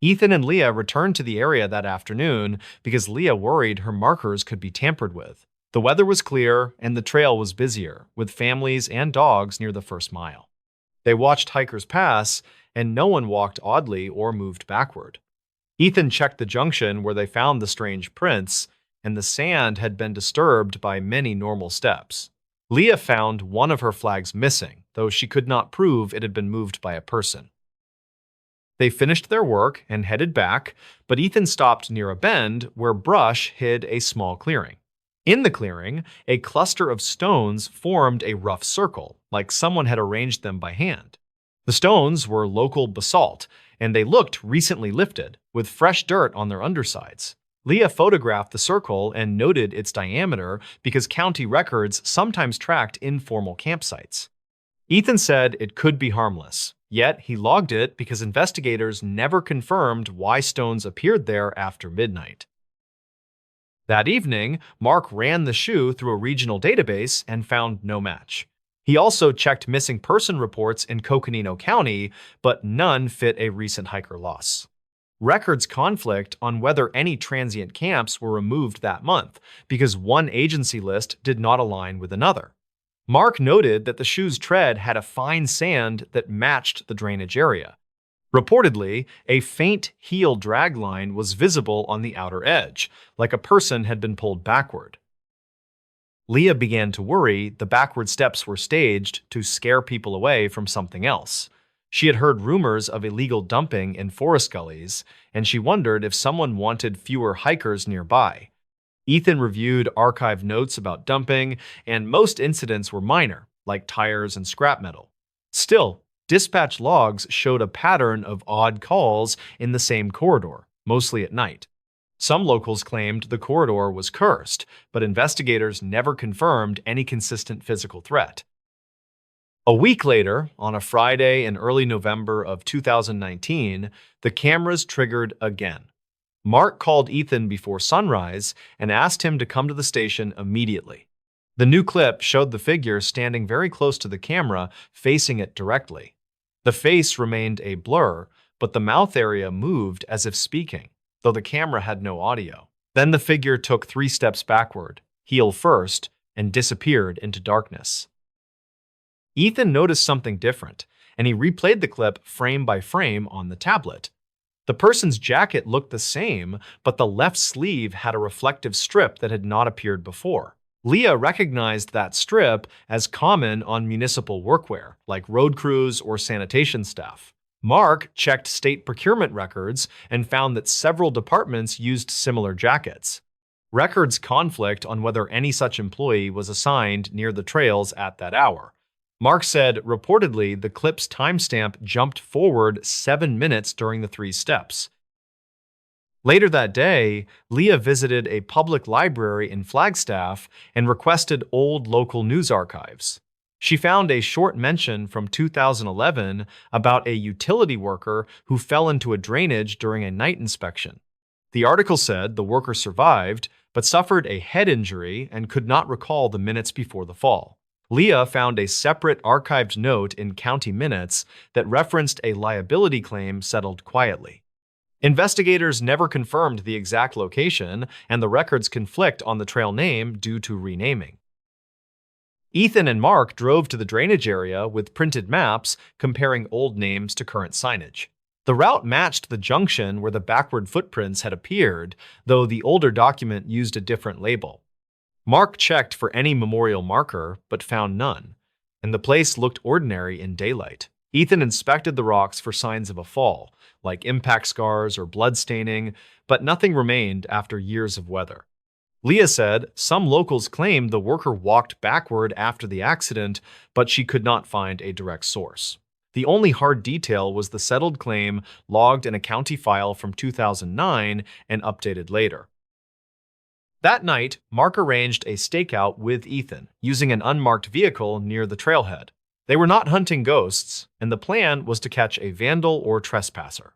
[SPEAKER 1] Ethan and Leah returned to the area that afternoon because Leah worried her markers could be tampered with. The weather was clear, and the trail was busier, with families and dogs near the first mile. They watched hikers pass, and no one walked oddly or moved backward. Ethan checked the junction where they found the strange prints, and the sand had been disturbed by many normal steps. Leah found one of her flags missing, though she could not prove it had been moved by a person. They finished their work and headed back, but Ethan stopped near a bend where brush hid a small clearing. In the clearing, a cluster of stones formed a rough circle, like someone had arranged them by hand. The stones were local basalt, and they looked recently lifted, with fresh dirt on their undersides. Leah photographed the circle and noted its diameter because county records sometimes tracked informal campsites. Ethan said it could be harmless, yet he logged it because investigators never confirmed why stones appeared there after midnight. That evening, Mark ran the shoe through a regional database and found no match. He also checked missing person reports in Coconino County, but none fit a recent hiker loss. Records conflict on whether any transient camps were removed that month because one agency list did not align with another. Mark noted that the shoe's tread had a fine sand that matched the drainage area. Reportedly, a faint heel drag line was visible on the outer edge, like a person had been pulled backward. Leah began to worry the backward steps were staged to scare people away from something else. She had heard rumors of illegal dumping in forest gullies, and she wondered if someone wanted fewer hikers nearby. Ethan reviewed archived notes about dumping, and most incidents were minor, like tires and scrap metal. Still, dispatch logs showed a pattern of odd calls in the same corridor, mostly at night. Some locals claimed the corridor was cursed, but investigators never confirmed any consistent physical threat. A week later, on a Friday in early November of 2019, the cameras triggered again. Mark called Ethan before sunrise and asked him to come to the station immediately. The new clip showed the figure standing very close to the camera, facing it directly. The face remained a blur, but the mouth area moved as if speaking, though the camera had no audio. Then the figure took 3 steps backward, heel first, and disappeared into darkness. Ethan noticed something different, and he replayed the clip frame by frame on the tablet. The person's jacket looked the same, but the left sleeve had a reflective strip that had not appeared before. Leah recognized that strip as common on municipal workwear, like road crews or sanitation staff. Mark checked state procurement records and found that several departments used similar jackets. Records conflict on whether any such employee was assigned near the trails at that hour. Mark said, reportedly, the clip's timestamp jumped forward 7 minutes during the 3 steps. Later that day, Leah visited a public library in Flagstaff and requested old local news archives. She found a short mention from 2011 about a utility worker who fell into a drainage during a night inspection. The article said the worker survived, but suffered a head injury and could not recall the minutes before the fall. Leah found a separate archived note in county minutes that referenced a liability claim settled quietly. Investigators never confirmed the exact location, and the records conflict on the trail name due to renaming. Ethan and Mark drove to the drainage area with printed maps comparing old names to current signage. The route matched the junction where the backward footprints had appeared, though the older document used a different label. Mark checked for any memorial marker, but found none, and the place looked ordinary in daylight. Ethan inspected the rocks for signs of a fall, like impact scars or blood staining, but nothing remained after years of weather. Leah said some locals claimed the worker walked backward after the accident, but she could not find a direct source. The only hard detail was the settled claim logged in a county file from 2009 and updated later. That night, Mark arranged a stakeout with Ethan, using an unmarked vehicle near the trailhead. They were not hunting ghosts, and the plan was to catch a vandal or trespasser.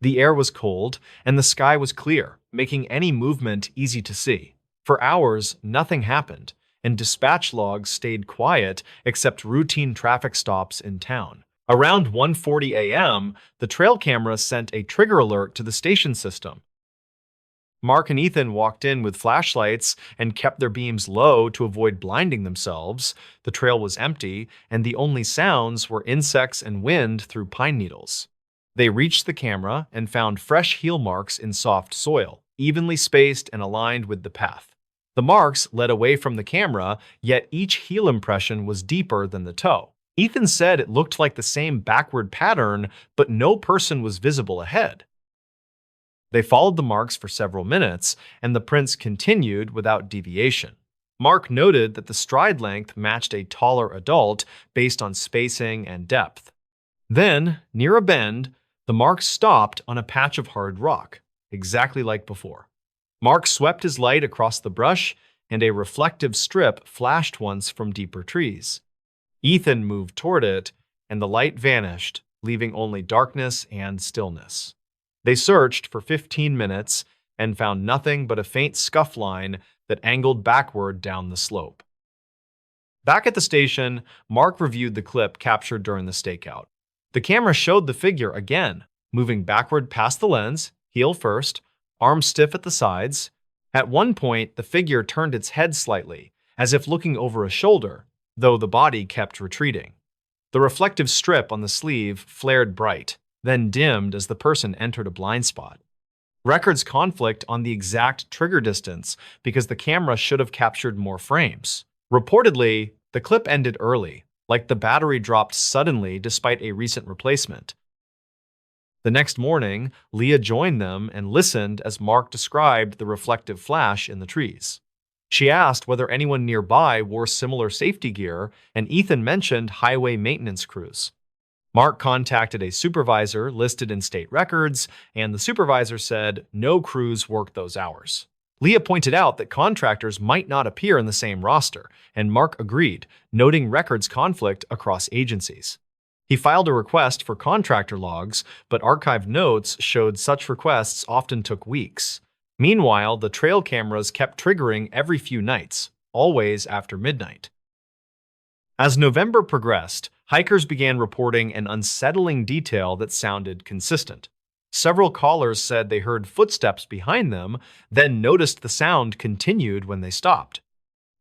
[SPEAKER 1] The air was cold, and the sky was clear, making any movement easy to see. For hours, nothing happened, and dispatch logs stayed quiet except routine traffic stops in town. Around 1:40 a.m., the trail camera sent a trigger alert to the station system. Mark and Ethan walked in with flashlights and kept their beams low to avoid blinding themselves. The trail was empty, and the only sounds were insects and wind through pine needles. They reached the camera and found fresh heel marks in soft soil, evenly spaced and aligned with the path. The marks led away from the camera, yet each heel impression was deeper than the toe. Ethan said it looked like the same backward pattern, but no person was visible ahead. They followed the marks for several minutes, and the prints continued without deviation. Mark noted that the stride length matched a taller adult based on spacing and depth. Then, near a bend, the marks stopped on a patch of hard rock, exactly like before. Mark swept his light across the brush, and a reflective strip flashed once from deeper trees. Ethan moved toward it, and the light vanished, leaving only darkness and stillness. They searched for 15 minutes and found nothing but a faint scuff line that angled backward down the slope. Back at the station, Mark reviewed the clip captured during the stakeout. The camera showed the figure again, moving backward past the lens, heel first, arms stiff at the sides. At one point, the figure turned its head slightly, as if looking over a shoulder, though the body kept retreating. The reflective strip on the sleeve flared bright, then dimmed as the person entered a blind spot. Records conflict on the exact trigger distance because the camera should have captured more frames. Reportedly, the clip ended early, like the battery dropped suddenly despite a recent replacement. The next morning, Leah joined them and listened as Mark described the reflective flash in the trees. She asked whether anyone nearby wore similar safety gear, and Ethan mentioned highway maintenance crews. Mark contacted a supervisor listed in state records, and the supervisor said no crews worked those hours. Leah pointed out that contractors might not appear in the same roster, and Mark agreed, noting records conflict across agencies. He filed a request for contractor logs, but archived notes showed such requests often took weeks. Meanwhile, the trail cameras kept triggering every few nights, always after midnight. As November progressed, hikers began reporting an unsettling detail that sounded consistent. Several callers said they heard footsteps behind them, then noticed the sound continued when they stopped.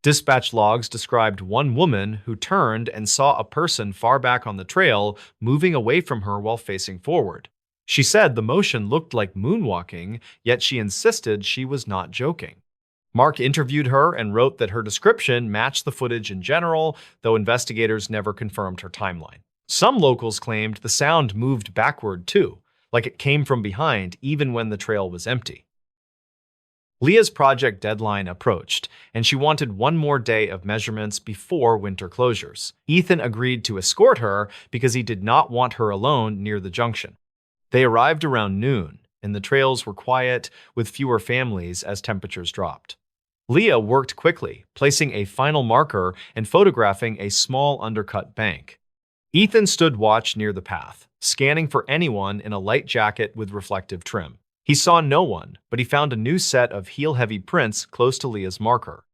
[SPEAKER 1] Dispatch logs described one woman who turned and saw a person far back on the trail moving away from her while facing forward. She said the motion looked like moonwalking, yet she insisted she was not joking. Mark interviewed her and wrote that her description matched the footage in general, though investigators never confirmed her timeline. Some locals claimed the sound moved backward too, like it came from behind even when the trail was empty. Leah's project deadline approached, and she wanted one more day of measurements before winter closures. Ethan agreed to escort her because he did not want her alone near the junction. They arrived around noon, and the trails were quiet, with fewer families as temperatures dropped. Leah worked quickly, placing a final marker and photographing a small undercut bank. Ethan stood watch near the path, scanning for anyone in a light jacket with reflective trim. He saw no one, but he found a new set of heel-heavy prints close to Leah's marker.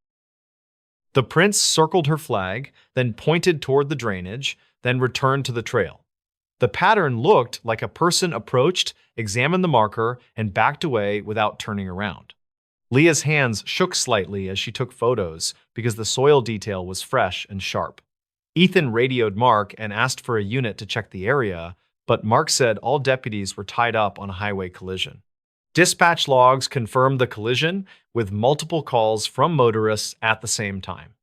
[SPEAKER 1] The prints circled her flag, then pointed toward the drainage, then returned to the trail. The pattern looked like a person approached, examined the marker, and backed away without turning around. Leah's hands shook slightly as she took photos because the soil detail was fresh and sharp. Ethan radioed Mark and asked for a unit to check the area, but Mark said all deputies were tied up on a highway collision. Dispatch logs confirmed the collision with multiple calls from motorists at the same time.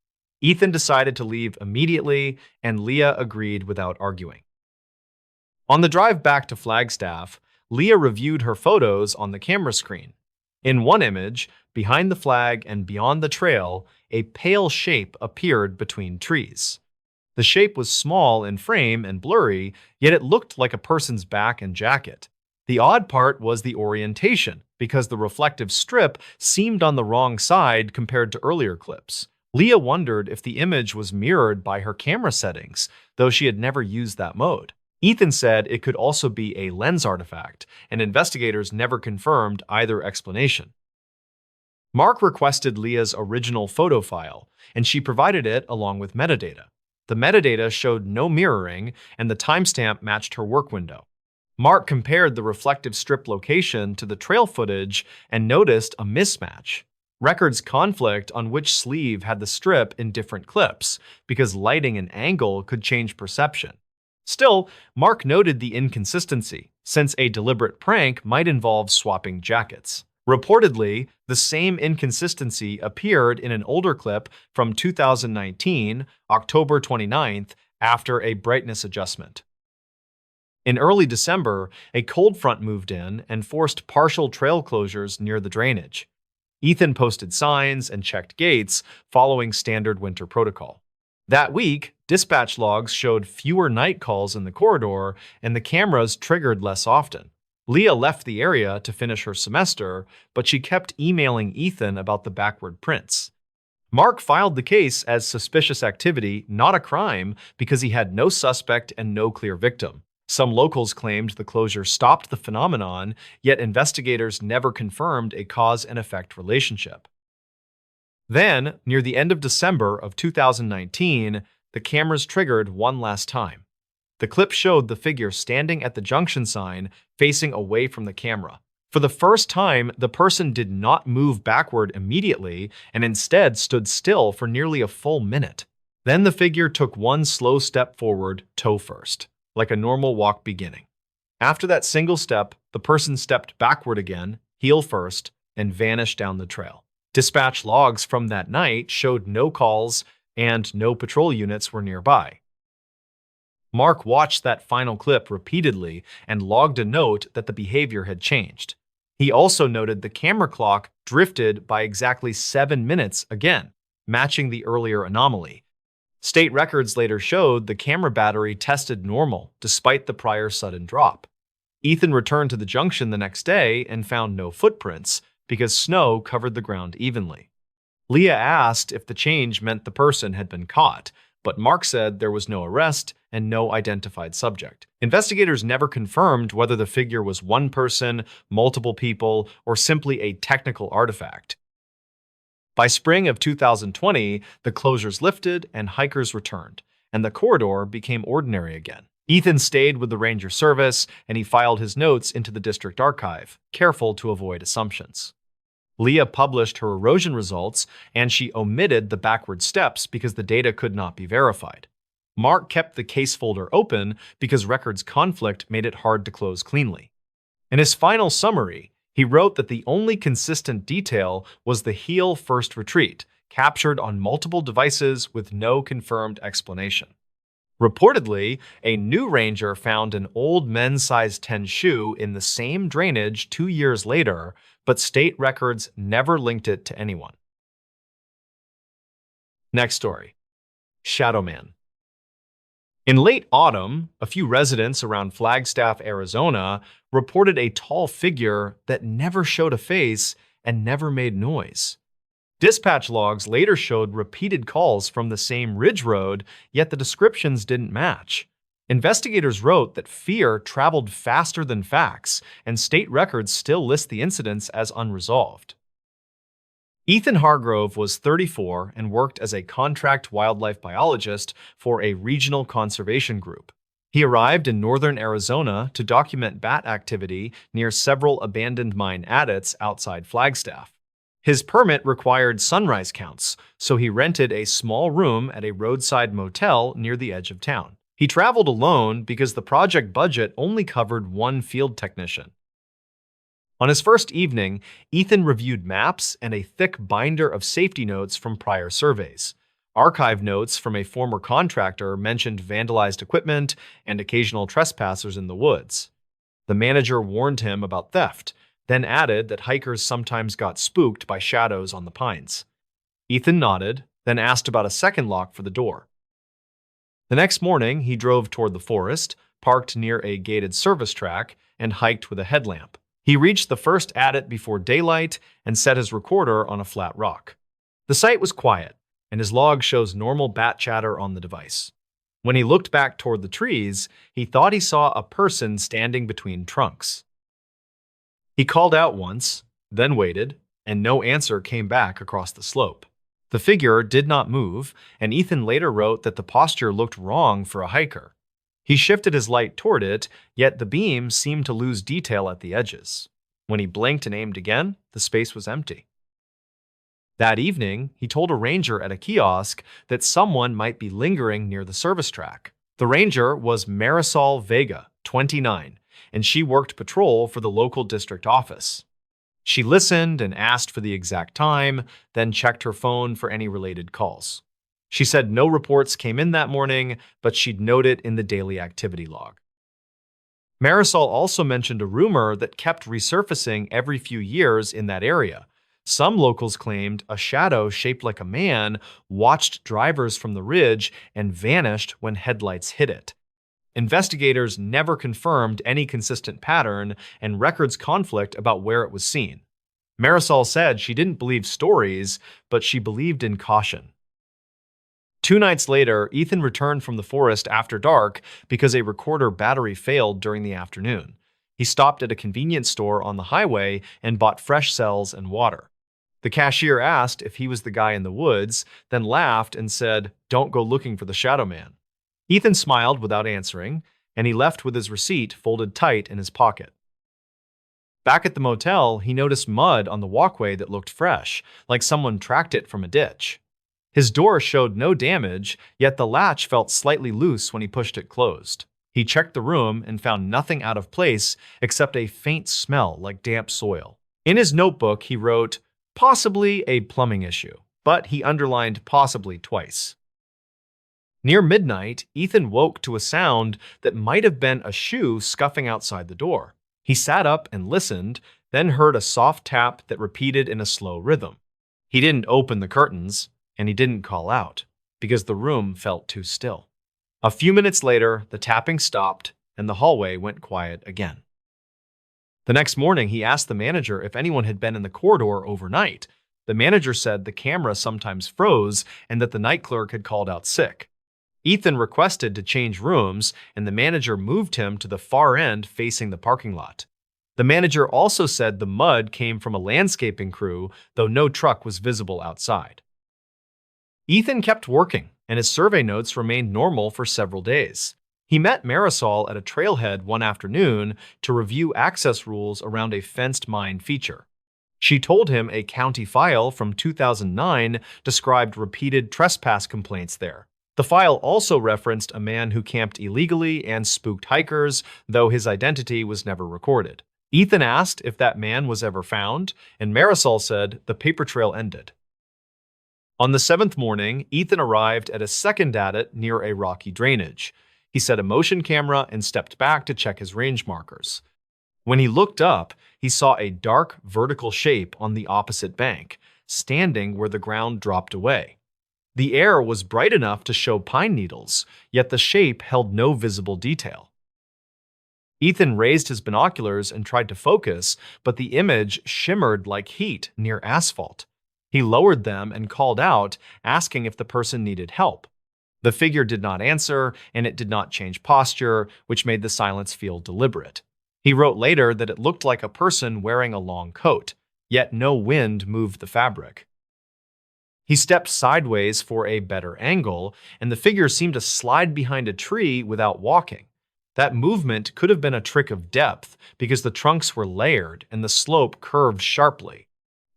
[SPEAKER 1] Ethan decided to leave immediately, and Leah agreed without arguing. On the drive back to Flagstaff, Leah reviewed her photos on the camera screen. In one image, behind the flag and beyond the trail, a pale shape appeared between trees. The shape was small in frame and blurry, yet it looked like a person's back and jacket. The odd part was the orientation, because the reflective strip seemed on the wrong side compared to earlier clips. Leah wondered if the image was mirrored by her camera settings, though she had never used that mode. Ethan said it could also be a lens artifact, and investigators never confirmed either explanation. Mark requested Leah's original photo file, and she provided it along with metadata. The metadata showed no mirroring, and the timestamp matched her work window. Mark compared the reflective strip location to the trail footage and noticed a mismatch. Records conflict on which sleeve had the strip in different clips, because lighting and angle could change perception. Still, Mark noted the inconsistency, since a deliberate prank might involve swapping jackets. Reportedly, the same inconsistency appeared in an older clip from 2019, October 29th, after a brightness adjustment. In early December, a cold front moved in and forced partial trail closures near the drainage. Ethan posted signs and checked gates, following standard winter protocol. That week, dispatch logs showed fewer night calls in the corridor, and the cameras triggered less often. Leah left the area to finish her semester, but she kept emailing Ethan about the backward prints. Mark filed the case as suspicious activity, not a crime, because he had no suspect and no clear victim. Some locals claimed the closure stopped the phenomenon, yet investigators never confirmed a cause and effect relationship. Then, near the end of December of 2019, the cameras triggered one last time. The clip showed the figure standing at the junction sign, facing away from the camera. For the first time, the person did not move backward immediately and instead stood still for nearly a full minute. Then the figure took one slow step forward, toe first, like a normal walk beginning. After that single step, the person stepped backward again, heel first, and vanished down the trail. Dispatch logs from that night showed no calls and no patrol units were nearby. Mark watched that final clip repeatedly and logged a note that the behavior had changed. He also noted the camera clock drifted by exactly 7 minutes again, matching the earlier anomaly. State records later showed the camera battery tested normal despite the prior sudden drop. Ethan returned to the junction the next day and found no footprints because snow covered the ground evenly. Leah asked if the change meant the person had been caught, but Mark said there was no arrest and no identified subject. Investigators never confirmed whether the figure was one person, multiple people, or simply a technical artifact. By spring of 2020, the closures lifted and hikers returned, and the corridor became ordinary again. Ethan stayed with the Ranger Service, and he filed his notes into the district archive, careful to avoid assumptions. Leah published her erosion results, and she omitted the backward steps because the data could not be verified. Mark kept the case folder open because records conflict made it hard to close cleanly. In his final summary, he wrote that the only consistent detail was the heel first retreat, captured on multiple devices with no confirmed explanation. Reportedly, a new ranger found an old men's size 10 shoe in the same drainage 2 years later, but state records never linked it to anyone. Next story. Shadow Man. In late autumn, a few residents around Flagstaff, Arizona, reported a tall figure that never showed a face and never made noise. Dispatch logs later showed repeated calls from the same ridge road, yet the descriptions didn't match. Investigators wrote that fear traveled faster than facts, and state records still list the incidents as unresolved. Ethan Hargrove was 34 and worked as a contract wildlife biologist for a regional conservation group. He arrived in northern Arizona to document bat activity near several abandoned mine adits outside Flagstaff. His permit required sunrise counts, so he rented a small room at a roadside motel near the edge of town. He traveled alone because the project budget only covered one field technician. On his first evening, Ethan reviewed maps and a thick binder of safety notes from prior surveys. Archive notes from a former contractor mentioned vandalized equipment and occasional trespassers in the woods. The manager warned him about theft, then added that hikers sometimes got spooked by shadows on the pines. Ethan nodded, then asked about a second lock for the door. The next morning, he drove toward the forest, parked near a gated service track, and hiked with a headlamp. He reached the first adit before daylight and set his recorder on a flat rock. The site was quiet, and his log shows normal bat chatter on the device. When he looked back toward the trees, he thought he saw a person standing between trunks. He called out once, then waited, and no answer came back across the slope. The figure did not move, and Ethan later wrote that the posture looked wrong for a hiker. He shifted his light toward it, yet the beam seemed to lose detail at the edges. When he blinked and aimed again, the space was empty. That evening, he told a ranger at a kiosk that someone might be lingering near the service track. The ranger was Marisol Vega, 29, and she worked patrol for the local district office. She listened and asked for the exact time, then checked her phone for any related calls. She said no reports came in that morning, but she'd note it in the daily activity log. Marisol also mentioned a rumor that kept resurfacing every few years in that area. Some locals claimed a shadow shaped like a man watched drivers from the ridge and vanished when headlights hit it. Investigators never confirmed any consistent pattern, and records conflict about where it was seen. Marisol said she didn't believe stories, but she believed in caution. 2 nights later, Ethan returned from the forest after dark because a recorder battery failed during the afternoon. He stopped at a convenience store on the highway and bought fresh cells and water. The cashier asked if he was the guy in the woods, then laughed and said, "Don't go looking for the shadow man." Ethan smiled without answering, and he left with his receipt folded tight in his pocket. Back at the motel, he noticed mud on the walkway that looked fresh, like someone tracked it from a ditch. His door showed no damage, yet the latch felt slightly loose when he pushed it closed. He checked the room and found nothing out of place except a faint smell like damp soil. In his notebook, he wrote, "Possibly a plumbing issue," but he underlined "possibly" twice. Near midnight, Ethan woke to a sound that might have been a shoe scuffing outside the door. He sat up and listened, then heard a soft tap that repeated in a slow rhythm. He didn't open the curtains, and he didn't call out, because the room felt too still. A few minutes later, the tapping stopped, and the hallway went quiet again. The next morning, he asked the manager if anyone had been in the corridor overnight. The manager said the camera sometimes froze and that the night clerk had called out sick. Ethan requested to change rooms, and the manager moved him to the far end facing the parking lot. The manager also said the mud came from a landscaping crew, though no truck was visible outside. Ethan kept working, and his survey notes remained normal for several days. He met Marisol at a trailhead one afternoon to review access rules around a fenced mine feature. She told him a county file from 2009 described repeated trespass complaints there. The file also referenced a man who camped illegally and spooked hikers, though his identity was never recorded. Ethan asked if that man was ever found, and Marisol said the paper trail ended. On the 7th morning, Ethan arrived at a second adit near a rocky drainage. He set a motion camera and stepped back to check his range markers. When he looked up, he saw a dark, vertical shape on the opposite bank, standing where the ground dropped away. The air was bright enough to show pine needles, yet the shape held no visible detail. Ethan raised his binoculars and tried to focus, but the image shimmered like heat near asphalt. He lowered them and called out, asking if the person needed help. The figure did not answer, and it did not change posture, which made the silence feel deliberate. He wrote later that it looked like a person wearing a long coat, yet no wind moved the fabric. He stepped sideways for a better angle, and the figure seemed to slide behind a tree without walking. That movement could have been a trick of depth because the trunks were layered and the slope curved sharply.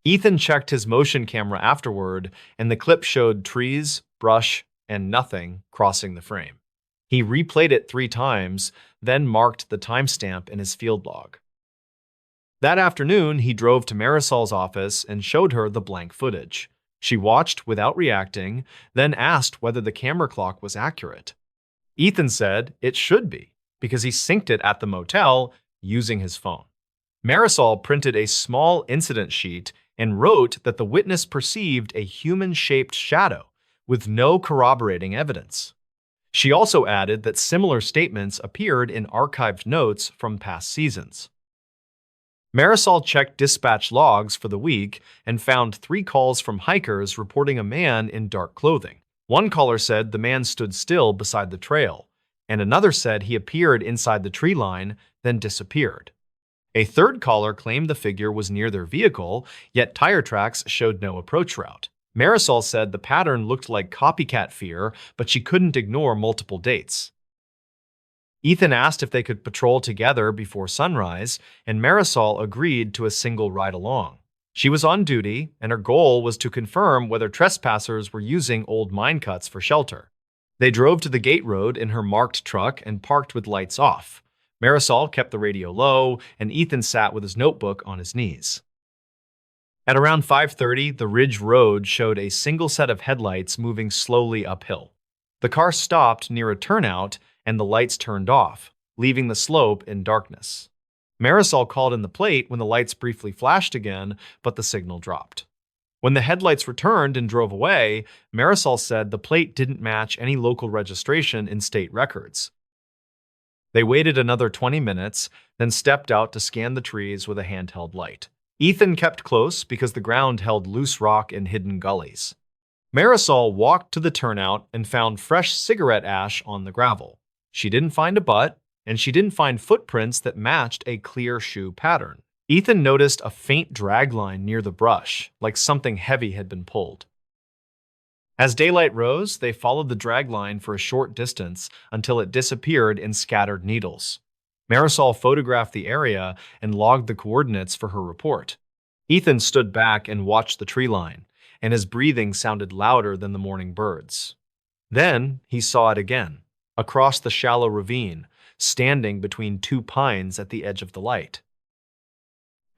[SPEAKER 1] Ethan checked his motion camera afterward, and the clip showed trees, brush, and nothing crossing the frame. He replayed it 3 times, then marked the timestamp in his field log. That afternoon, he drove to Marisol's office and showed her the blank footage. She watched without reacting, then asked whether the camera clock was accurate. Ethan said it should be, because he synced it at the motel using his phone. Marisol printed a small incident sheet and wrote that the witness perceived a human-shaped shadow with no corroborating evidence. She also added that similar statements appeared in archived notes from past seasons. Marisol checked dispatch logs for the week and found 3 calls from hikers reporting a man in dark clothing. One caller said the man stood still beside the trail, and another said he appeared inside the tree line, then disappeared. A third caller claimed the figure was near their vehicle, yet tire tracks showed no approach route. Marisol said the pattern looked like copycat fear, but she couldn't ignore multiple dates. Ethan asked if they could patrol together before sunrise, and Marisol agreed to a single ride along. She was on duty, and her goal was to confirm whether trespassers were using old mine cuts for shelter. They drove to the gate road in her marked truck and parked with lights off. Marisol kept the radio low, and Ethan sat with his notebook on his knees. At around 5:30, the ridge road showed a single set of headlights moving slowly uphill. The car stopped near a turnout, and the lights turned off, leaving the slope in darkness. Marisol called in the plate when the lights briefly flashed again, but the signal dropped. When the headlights returned and drove away, Marisol said the plate didn't match any local registration in state records. They waited another 20 minutes, then stepped out to scan the trees with a handheld light. Ethan kept close because the ground held loose rock and hidden gullies. Marisol walked to the turnout and found fresh cigarette ash on the gravel. She didn't find a butt, and she didn't find footprints that matched a clear shoe pattern. Ethan noticed a faint drag line near the brush, like something heavy had been pulled. As daylight rose, they followed the drag line for a short distance until it disappeared in scattered needles. Marisol photographed the area and logged the coordinates for her report. Ethan stood back and watched the tree line, and his breathing sounded louder than the morning birds. Then he saw it again, across the shallow ravine, standing between two pines at the edge of the light.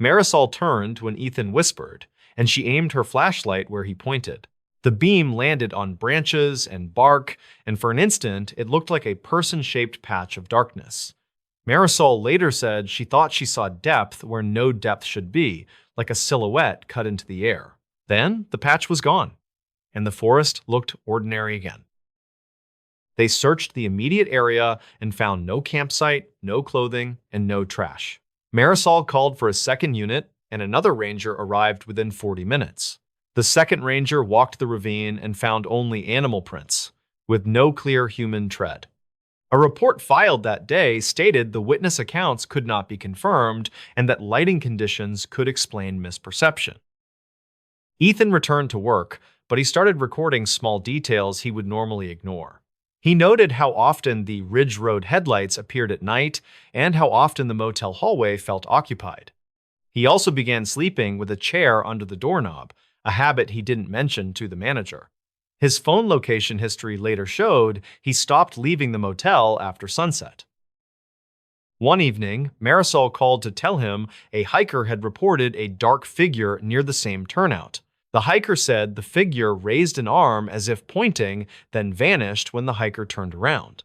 [SPEAKER 1] Marisol turned when Ethan whispered, and she aimed her flashlight where he pointed. The beam landed on branches and bark, and for an instant it looked like a person-shaped patch of darkness. Marisol later said she thought she saw depth where no depth should be, like a silhouette cut into the air. Then the patch was gone, and the forest looked ordinary again. They searched the immediate area and found no campsite, no clothing, and no trash. Marisol called for a second unit, and another ranger arrived within 40 minutes. The second ranger walked the ravine and found only animal prints, with no clear human tread. A report filed that day stated the witness accounts could not be confirmed and that lighting conditions could explain misperception. Ethan returned to work, but he started recording small details he would normally ignore. He noted how often the Ridge Road headlights appeared at night and how often the motel hallway felt occupied. He also began sleeping with a chair under the doorknob, a habit he didn't mention to the manager. His phone location history later showed he stopped leaving the motel after sunset. One evening, Marisol called to tell him a hiker had reported a dark figure near the same turnout. The hiker said the figure raised an arm as if pointing, then vanished when the hiker turned around.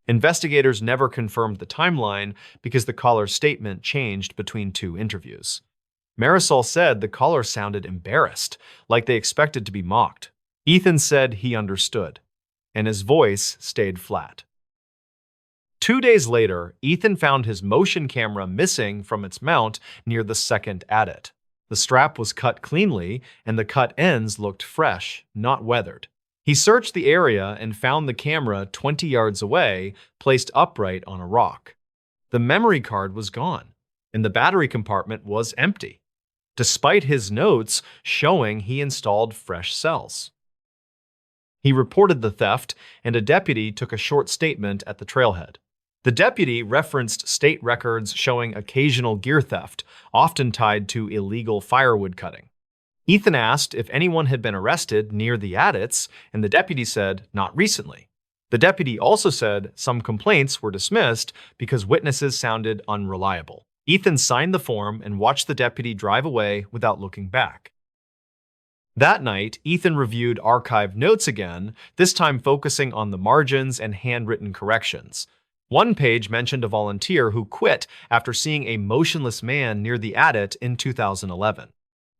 [SPEAKER 1] Investigators never confirmed the timeline because the caller's statement changed between two interviews. Marisol said the caller sounded embarrassed, like they expected to be mocked. Ethan said he understood, and his voice stayed flat. 2 days later, Ethan found his motion camera missing from its mount near the second adit. The strap was cut cleanly, and the cut ends looked fresh, not weathered. He searched the area and found the camera 20 yards away, placed upright on a rock. The memory card was gone, and the battery compartment was empty, despite his notes showing he installed fresh cells. He reported the theft, and a deputy took a short statement at the trailhead. The deputy referenced state records showing occasional gear theft, often tied to illegal firewood cutting. Ethan asked if anyone had been arrested near the adits, and the deputy said not recently. The deputy also said some complaints were dismissed because witnesses sounded unreliable. Ethan signed the form and watched the deputy drive away without looking back. That night, Ethan reviewed archived notes again, this time focusing on the margins and handwritten corrections. One page mentioned a volunteer who quit after seeing a motionless man near the adit in 2011.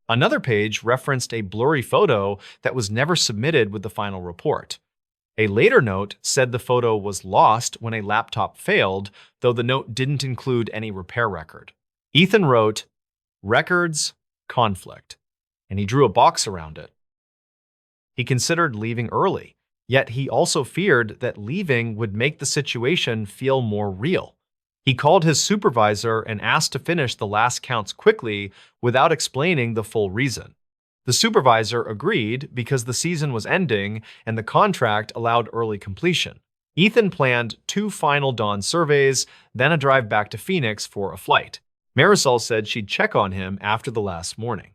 [SPEAKER 1] Another page referenced a blurry photo that was never submitted with the final report. A later note said the photo was lost when a laptop failed, though the note didn't include any repair record. Ethan wrote, "Records, conflict," and he drew a box around it. He considered leaving early, yet he also feared that leaving would make the situation feel more real. He called his supervisor and asked to finish the last counts quickly without explaining the full reason. The supervisor agreed because the season was ending and the contract allowed early completion. Ethan planned 2 final dawn surveys, then a drive back to Phoenix for a flight. Marisol said she'd check on him after the last morning.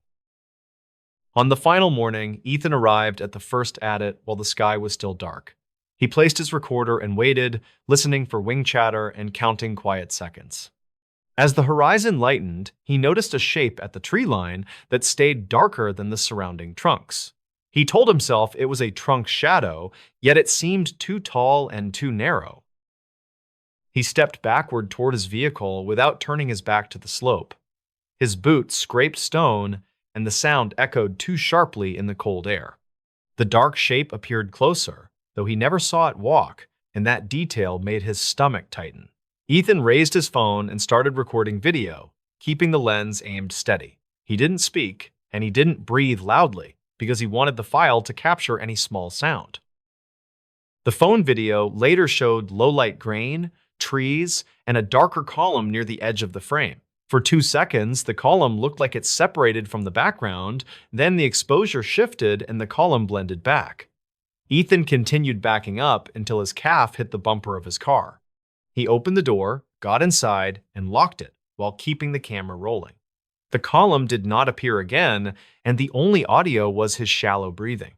[SPEAKER 1] On the final morning, Ethan arrived at the first adit while the sky was still dark. He placed his recorder and waited, listening for wing chatter and counting quiet seconds. As the horizon lightened, he noticed a shape at the tree line that stayed darker than the surrounding trunks. He told himself it was a trunk shadow, yet it seemed too tall and too narrow. He stepped backward toward his vehicle without turning his back to the slope. His boots scraped stone, and the sound echoed too sharply in the cold air. The dark shape appeared closer, though he never saw it walk, and that detail made his stomach tighten. Ethan raised his phone and started recording video, keeping the lens aimed steady. He didn't speak, and he didn't breathe loudly, because he wanted the file to capture any small sound. The phone video later showed low-light grain, trees, and a darker column near the edge of the frame. For 2 seconds, the column looked like it separated from the background, then the exposure shifted and the column blended back. Ethan continued backing up until his calf hit the bumper of his car. He opened the door, got inside, and locked it while keeping the camera rolling. The column did not appear again, and the only audio was his shallow breathing.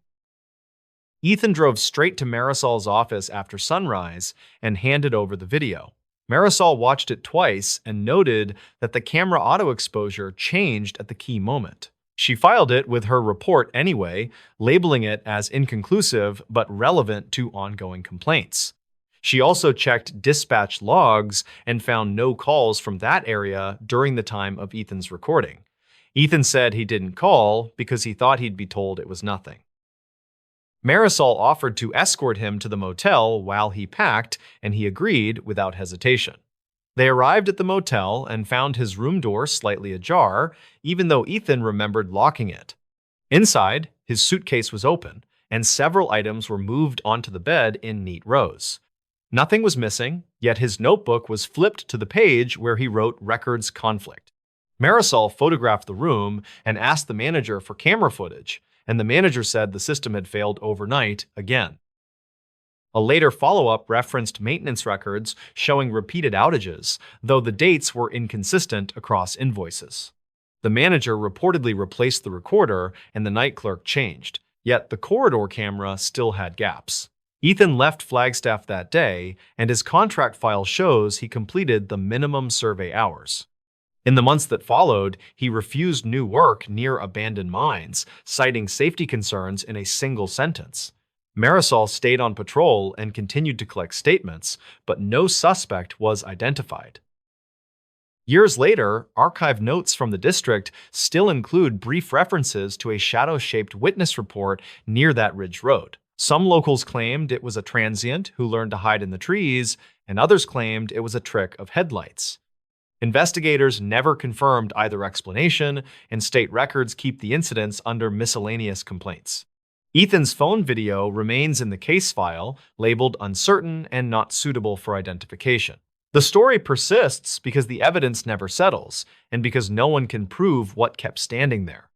[SPEAKER 1] Ethan drove straight to Marisol's office after sunrise and handed over the video. Marisol watched it twice and noted that the camera auto exposure changed at the key moment. She filed it with her report anyway, labeling it as inconclusive but relevant to ongoing complaints. She also checked dispatch logs and found no calls from that area during the time of Ethan's recording. Ethan said he didn't call because he thought he'd be told it was nothing. Marisol offered to escort him to the motel while he packed, and he agreed without hesitation. They arrived at the motel and found his room door slightly ajar, even though Ethan remembered locking it. Inside, his suitcase was open, and several items were moved onto the bed in neat rows. Nothing was missing, yet his notebook was flipped to the page where he wrote records conflict. Marisol photographed the room and asked the manager for camera footage, and the manager said the system had failed overnight again. A later follow-up referenced maintenance records showing repeated outages, though the dates were inconsistent across invoices. The manager reportedly replaced the recorder and the night clerk changed, yet the corridor camera still had gaps. Ethan left Flagstaff that day, and his contract file shows he completed the minimum survey hours. In the months that followed, he refused new work near abandoned mines, citing safety concerns in a single sentence. Marisol stayed on patrol and continued to collect statements, but no suspect was identified. Years later, archived notes from the district still include brief references to a shadow-shaped witness report near that ridge road. Some locals claimed it was a transient who learned to hide in the trees, and others claimed it was a trick of headlights. Investigators never confirmed either explanation, and state records keep the incidents under miscellaneous complaints. Ethan's phone video remains in the case file, labeled uncertain and not suitable for identification. The story persists because the evidence never settles, and because no one can prove what kept standing there.